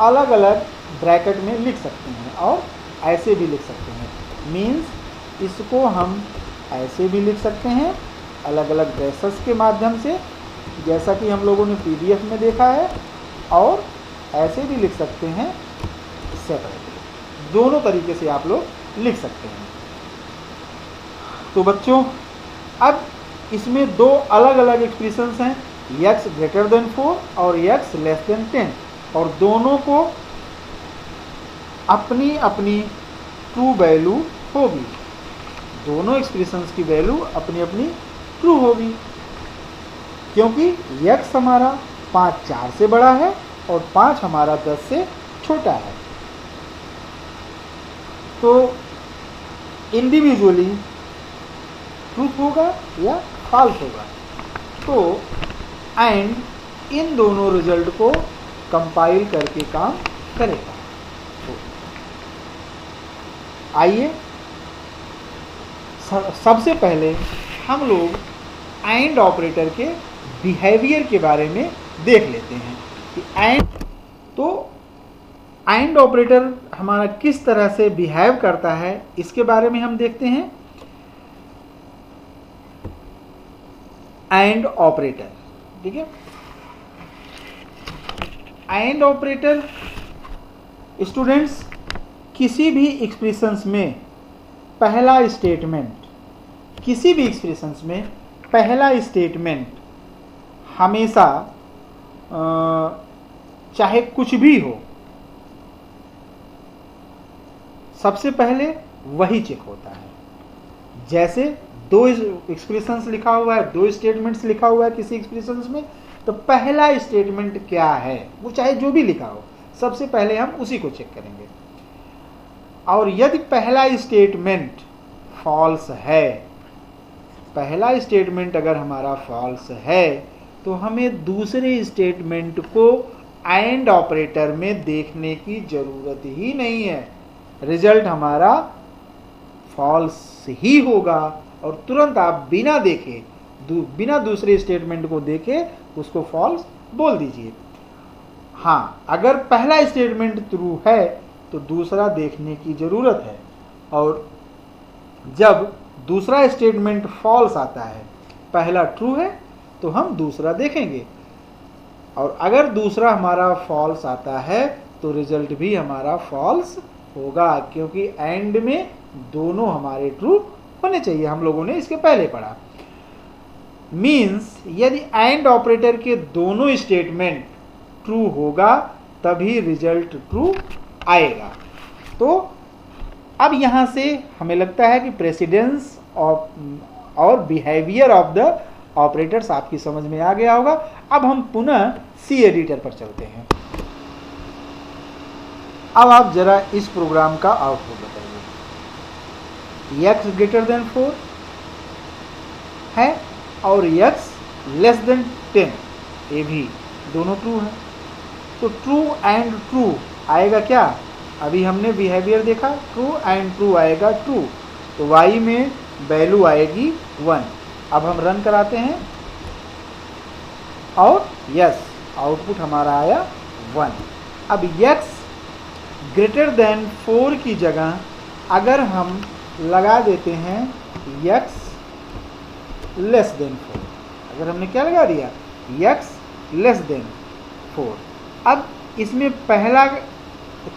अलग अलग ब्रैकेट में लिख सकते हैं और ऐसे भी लिख सकते हैं। मीन्स इसको हम ऐसे भी लिख सकते हैं अलग अलग ब्रेसेस के माध्यम से, जैसा कि हम लोगों ने PDF में देखा है, और ऐसे भी लिख सकते हैं सेपरेट। दोनों तरीके से आप लोग लिख सकते हैं। तो बच्चों, अब इसमें दो अलग अलग एक्सप्रेशंस हैं, x ग्रेटर देन 4 और x लेस देन 10, और दोनों को अपनी अपनी ट्रू वैल्यू होगी। दोनों एक्सप्रेशंस की वैल्यू अपनी अपनी ट्रू होगी, क्योंकि x हमारा 5 4 से बड़ा है और 5 हमारा 10 से छोटा है। तो इंडिविजुअली ट्रूथ होगा या फॉल्स होगा। तो एंड इन दोनों रिजल्ट को कंपाइल करके काम करेगा। तो आइए सबसे पहले हम लोग एंड ऑपरेटर के बिहेवियर के बारे में देख लेते हैं कि एंड ऑपरेटर हमारा किस तरह से बिहेव करता है, इसके बारे में हम देखते हैं। एंड ऑपरेटर, ठीक है। एंड ऑपरेटर स्टूडेंट्स किसी भी एक्सप्रेशंस में पहला स्टेटमेंट, किसी भी एक्सप्रेशंस में पहला स्टेटमेंट हमेशा चाहे कुछ भी हो, सबसे पहले वही चेक होता है। जैसे दो एक्सप्रेशंस लिखा हुआ है, दो स्टेटमेंट्स लिखा हुआ है किसी एक्सप्रेशंस में, तो पहला स्टेटमेंट क्या है, वो चाहे जो भी लिखा हो, सबसे पहले हम उसी को चेक करेंगे। और यदि पहला स्टेटमेंट फॉल्स है, पहला स्टेटमेंट अगर हमारा फॉल्स है, तो हमें दूसरे स्टेटमेंट को एंड ऑपरेटर में देखने की जरूरत ही नहीं है। रिजल्ट हमारा फॉल्स ही होगा और तुरंत आप बिना देखे, बिना दूसरे स्टेटमेंट को देखे उसको फॉल्स बोल दीजिए। हाँ, अगर पहला स्टेटमेंट ट्रू है तो दूसरा देखने की जरूरत है, और जब दूसरा स्टेटमेंट फॉल्स आता है, पहला ट्रू है तो हम दूसरा देखेंगे, और अगर दूसरा हमारा फॉल्स आता है तो रिजल्ट भी हमारा फॉल्स होगा, क्योंकि एंड में दोनों हमारे ट्रू होने चाहिए। हम लोगों ने इसके पहले पढ़ा। मीन्स यदि एंड ऑपरेटर के दोनों स्टेटमेंट ट्रू होगा तभी रिजल्ट ट्रू आएगा। तो अब यहां से हमें लगता है कि प्रेसिडेंस और बिहेवियर ऑफ द ऑपरेटर्स आपकी समझ में आ गया होगा। अब हम पुनः सी एडिटर पर चलते हैं। अब आप जरा इस प्रोग्राम का आउटपुट बताइए। x ग्रेटर देन 4 है और x लेस देन 10, ये भी दोनों ट्रू है। तो ट्रू एंड ट्रू आएगा क्या? अभी हमने बिहेवियर देखा, ट्रू एंड ट्रू आएगा ट्रू, तो y में वैल्यू आएगी 1। अब हम रन कराते हैं और यस, आउटपुट हमारा आया 1। अब x ग्रेटर देन 4 की जगह अगर हम लगा देते हैं x लेस देन 4, अगर हमने क्या लगा दिया, x लेस देन 4, अब इसमें पहला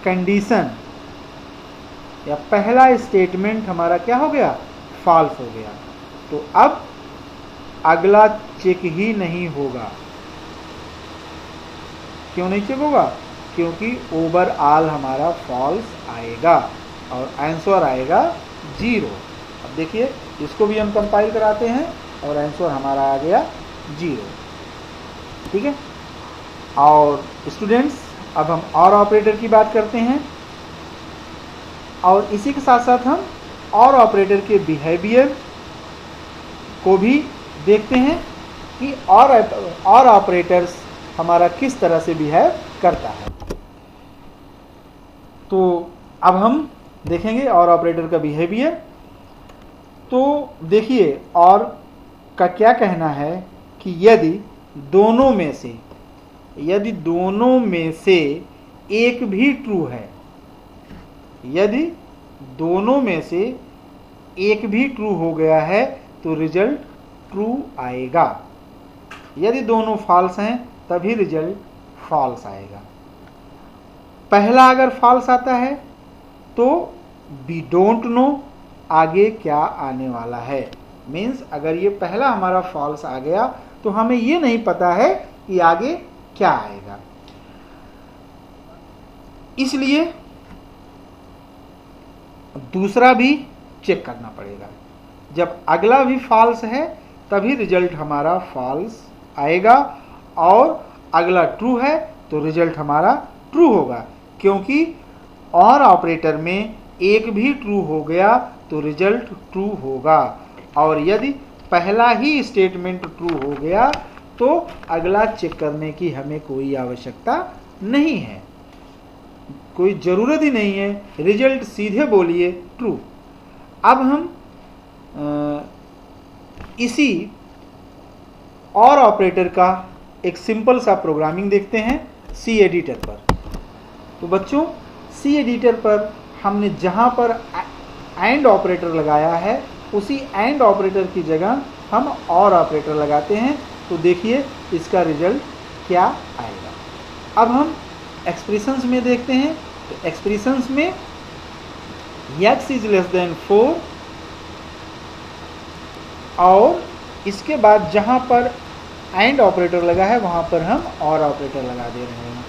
कंडीशन या पहला स्टेटमेंट हमारा क्या हो गया, फॉल्स हो गया। तो अब अगला चेक ही नहीं होगा। क्यों नहीं चेक होगा? क्योंकि ओवरऑल हमारा फॉल्स आएगा और आंसर आएगा 0। अब देखिए, इसको भी हम कंपाइल कराते हैं और आंसर हमारा आ गया 0। ठीक है। और स्टूडेंट्स, अब हम और ऑपरेटर की बात करते हैं और इसी के साथ साथ हम और ऑपरेटर के बिहेवियर को भी देखते हैं कि और ऑपरेटर्स हमारा किस तरह से बिहेव करता है। तो अब हम देखेंगे और ऑपरेटर का बिहेवियर। तो देखिए, और का क्या कहना है कि यदि दोनों में से एक भी ट्रू है, यदि दोनों में से एक भी ट्रू हो गया है तो रिजल्ट ट्रू आएगा। यदि दोनों फॉल्स हैं तभी रिजल्ट फॉल्स आएगा। पहला अगर फॉल्स आता है तो वी डोंट नो आगे क्या आने वाला है। मीन्स अगर ये पहला हमारा फॉल्स आ गया तो हमें ये नहीं पता है कि आगे क्या आएगा। इसलिए दूसरा भी चेक करना पड़ेगा। जब अगला भी फॉल्स है तभी रिजल्ट हमारा फॉल्स आएगा, और अगला ट्रू है तो रिजल्ट हमारा ट्रू होगा, क्योंकि और ऑपरेटर में एक भी ट्रू हो गया तो रिजल्ट ट्रू होगा, और यदि पहला ही स्टेटमेंट ट्रू हो गया तो अगला चेक करने की हमें कोई आवश्यकता नहीं है, कोई ज़रूरत ही नहीं है, रिजल्ट सीधे बोलिए ट्रू। अब हम इसी और ऑपरेटर का एक सिंपल सा प्रोग्रामिंग देखते हैं सी एडिटर पर। तो बच्चों, सी एडिटर पर हमने जहाँ पर एंड ऑपरेटर लगाया है उसी एंड ऑपरेटर की जगह हम और ऑपरेटर लगाते हैं, तो देखिए इसका रिजल्ट क्या आएगा। अब हम एक्सप्रेशंस में देखते हैं। तो एक्सप्रेशंस में x इज लेस देन 4, और इसके बाद जहाँ पर एंड ऑपरेटर लगा है वहाँ पर हम और ऑपरेटर लगा दे रहे हैं,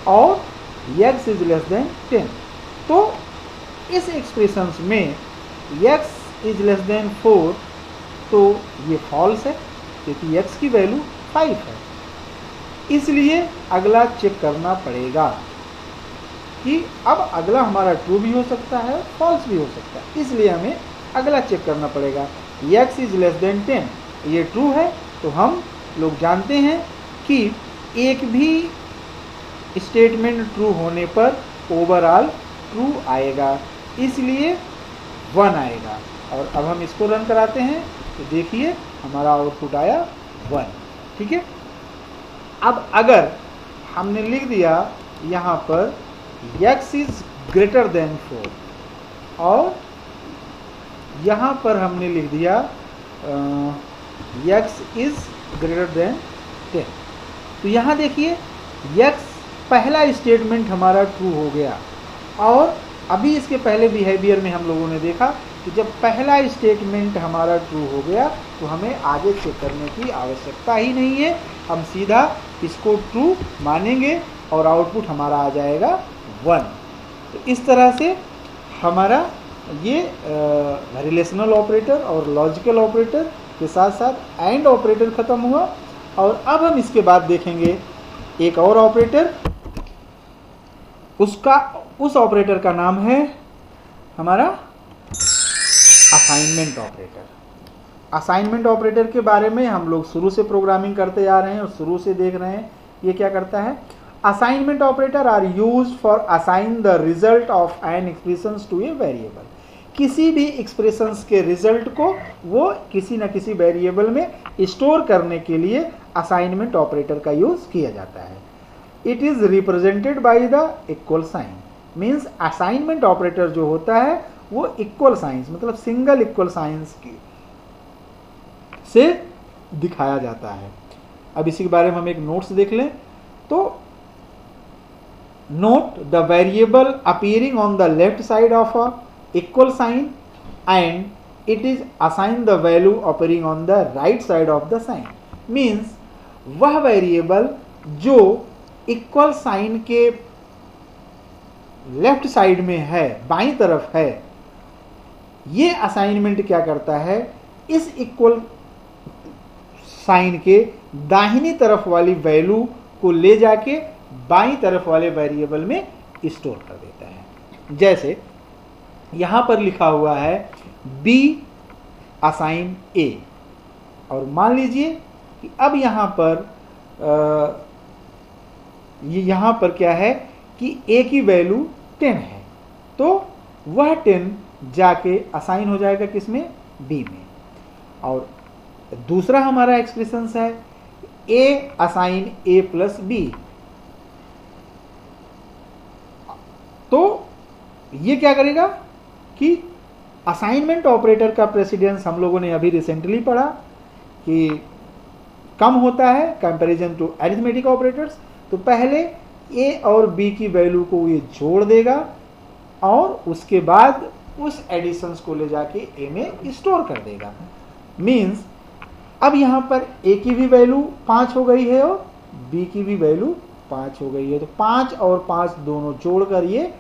और x इज लेस देन 10। तो इस एक्सप्रेशंस में x इज लेस देन 4 तो ये फॉल्स है, क्योंकि x की वैल्यू 5 है। इसलिए अगला चेक करना पड़ेगा कि अब अगला हमारा ट्रू भी हो सकता है, फॉल्स भी हो सकता है, इसलिए हमें अगला चेक करना पड़ेगा। x इज लेस देन 10 ये ट्रू है, तो हम लोग जानते हैं कि एक भी स्टेटमेंट ट्रू होने पर ओवरऑल ट्रू आएगा, इसलिए 1 आएगा। और अब हम इसको रन कराते हैं तो देखिए हमारा आउटपुट आया 1। ठीक है। अब अगर हमने लिख दिया यहाँ पर x इज ग्रेटर देन 4, और यहाँ पर हमने लिख दिया x इज ग्रेटर देन 10, तो यहाँ देखिए x पहला स्टेटमेंट हमारा ट्रू हो गया। और अभी इसके पहले बिहेवियर में हम लोगों ने देखा कि जब पहला स्टेटमेंट हमारा ट्रू हो गया तो हमें आगे चेक करने की आवश्यकता ही नहीं है, हम सीधा इसको ट्रू मानेंगे और आउटपुट हमारा आ जाएगा 1। तो इस तरह से हमारा ये रिलेशनल ऑपरेटर और लॉजिकल ऑपरेटर के साथ साथ एंड ऑपरेटर ख़त्म हुआ। और अब हम इसके बाद देखेंगे एक और ऑपरेटर, उस ऑपरेटर का नाम है हमारा असाइनमेंट ऑपरेटर। असाइनमेंट ऑपरेटर के बारे में हम लोग शुरू से प्रोग्रामिंग करते आ रहे हैं और शुरू से देख रहे हैं ये क्या करता है। Assignment operator are used for assign the result of an expressions to a variable. किसी भी एक्सप्रेशंस के रिजल्ट को वो किसी न किसी वेरिएबल में स्टोर करने के लिए असाइनमेंट ऑपरेटर का यूज किया जाता है। It is represented by the equal sign. Means assignment operator जो होता है वो इक्वल साइंस मतलब सिंगल इक्वल साइंस से दिखाया जाता है। अब इसी के बारे में हम एक नोट्स देख लें। तो note the variable appearing on the left side of a equal sign and it is assign the value appearing on the right side of the sign. Means वह वेरिएबल जो इक्वल साइन के left side में है, बाईं तरफ है, ये assignment क्या करता है, इस इक्वल साइन के दाहिनी तरफ वाली वैल्यू को ले जाके बाईं तरफ वाले वेरिएबल में स्टोर कर देता है। जैसे यहां पर लिखा हुआ है b असाइन a, और मान लीजिए कि अब यहां पर क्या है कि a की वैल्यू 10 है, तो वह 10 जाके असाइन हो जाएगा किसमें, b में। और दूसरा हमारा एक्सप्रेशन है a assign a plus b। तो ये क्या करेगा कि असाइनमेंट ऑपरेटर का प्रेसिडेंस हम लोगों ने अभी रिसेंटली पढ़ा कि कम होता है कंपैरिजन टू अरिथमेटिक ऑपरेटर्स। तो पहले a और b की वैल्यू को ये जोड़ देगा और उसके बाद उस एडिशंस को ले जाके ए में स्टोर कर देगा। मीन्स अब यहाँ पर ए की भी वैल्यू 5 हो गई है और बी की भी वैल्यू 5 हो गई है, तो 5 और 5 दोनों जोड़कर ये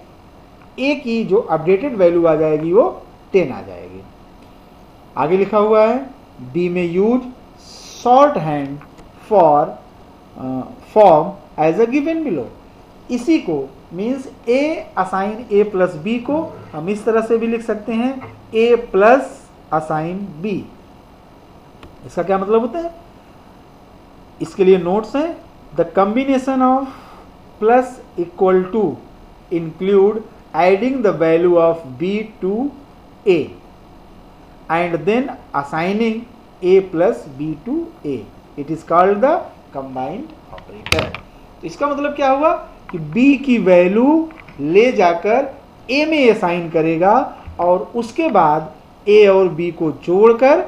ए की जो अपडेटेड वैल्यू आ जाएगी वो 10 आ जाएगी। आगे लिखा हुआ है बी में use shorthand for form as a given below. इसी को means a assign a plus b को हम इस तरह से भी लिख सकते हैं ए प्लस असाइन बी। इसका क्या मतलब होता है, इसके लिए नोट्स हैं, the combination of plus equal to include adding the value of b to a and then assigning a plus b to a, it is called the combined operator. तो इसका मतलब क्या हुआ कि b की वैल्यू ले जाकर a में असाइन करेगा और उसके बाद a और b को जोड़कर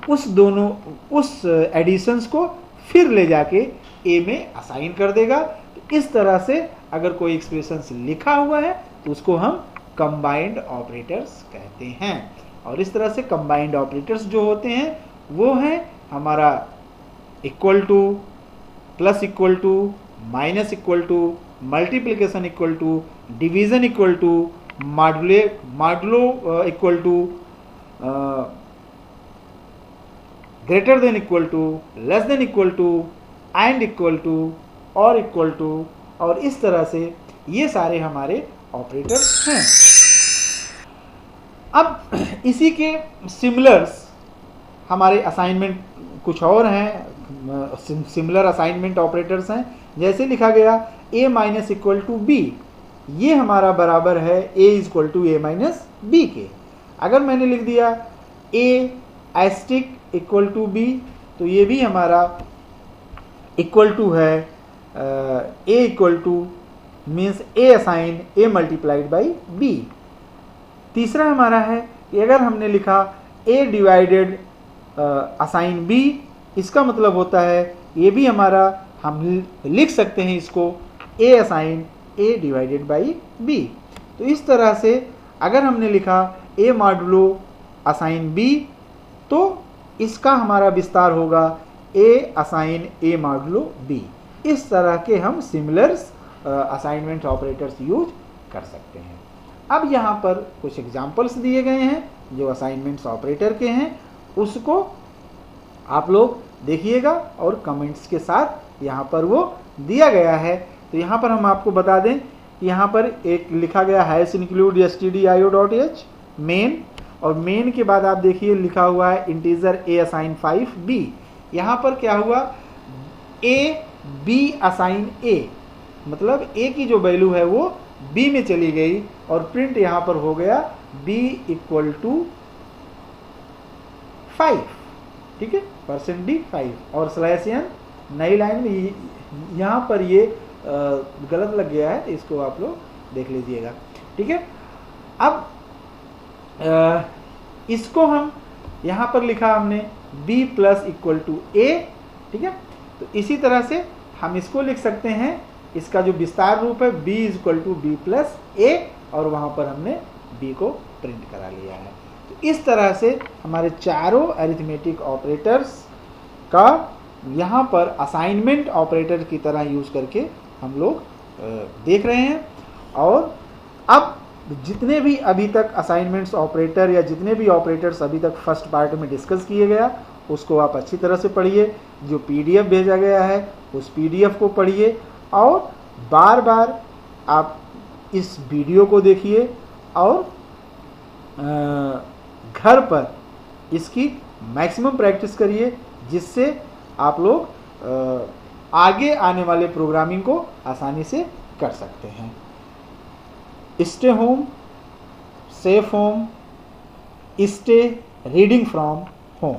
उस एडिशंस को फिर ले जाके a में असाइन कर देगा। तो इस तरह से अगर कोई एक्सप्रेशंस लिखा हुआ है तो उसको हम कंबाइंड ऑपरेटर्स कहते हैं। और इस तरह से कंबाइंड ऑपरेटर्स जो होते हैं वो हैं हमारा equal to, plus equal to, minus equal to, multiplication equal to, division equal to, modulo equal to, greater than equal to, less than equal to, and equal to, और इक्वल टू, और इस तरह से ये सारे हमारे ऑपरेटर्स हैं। अब इसी के सिमिलर्स हमारे असाइनमेंट कुछ और हैं, सिमिलर असाइनमेंट ऑपरेटर्स हैं। जैसे लिखा गया a minus equal to b, ये हमारा बराबर है a equal to a minus b के। अगर मैंने लिख दिया a asterisk equal to b, तो ये भी हमारा इक्वल टू है a equal to means a assign a multiplied by b। तीसरा हमारा है कि अगर हमने लिखा a डिवाइडेड असाइन b, इसका मतलब होता है ये भी हमारा हम लिख सकते हैं इसको a assign a divided by b। तो इस तरह से अगर हमने लिखा a मॉडुलो असाइन b, तो इसका हमारा विस्तार होगा a assign a modulo b। इस तरह के हम सिमिलर्स असाइनमेंट ऑपरेटर्स यूज कर सकते हैं। अब यहाँ पर कुछ एग्जाम्पल्स दिए गए हैं जो असाइनमेंट्स ऑपरेटर के हैं, उसको आप लोग देखिएगा और कमेंट्स के साथ यहाँ पर वो दिया गया है। तो यहाँ पर हम आपको बता दें कि यहाँ पर एक लिखा गया हैश इंक्लूड stdio.h मेन, और मेन के बाद आप देखिए लिखा हुआ है इंटीजर a असाइन 5b। यहाँ पर क्या हुआ, a b असाइन a, मतलब a की जो वैल्यू है वो b में चली गई और प्रिंट यहाँ पर हो गया b इक्वल टू 5, ठीक है, %d 5 और स्लैश n नई लाइन में यहाँ पर ये गलत लग गया है, इसको आप लोग देख लीजिएगा, ठीक है। अब इसको हम यहाँ पर लिखा हमने b plus equal to a, ठीक है। तो इसी तरह से हम इसको लिख सकते हैं, इसका जो विस्तार रूप है b equal to b plus a, और वहाँ पर हमने b को प्रिंट करा लिया है। तो इस तरह से हमारे चारों अरिथमेटिक ऑपरेटर्स का यहाँ पर असाइनमेंट ऑपरेटर की तरह यूज करके हम लोग देख रहे हैं। और अब जितने भी अभी तक असाइनमेंट्स ऑपरेटर या जितने भी ऑपरेटर्स अभी तक फर्स्ट पार्ट में डिस्कस किए गया, उसको आप अच्छी तरह से पढ़िए। जो पीडीएफ भेजा गया है उस पीडीएफ को पढ़िए और बार बार आप इस वीडियो को देखिए और घर पर इसकी मैक्सिमम प्रैक्टिस करिए, जिससे आप लोग आगे आने वाले प्रोग्रामिंग को आसानी से कर सकते हैं। Stay home, safe home, stay reading from home.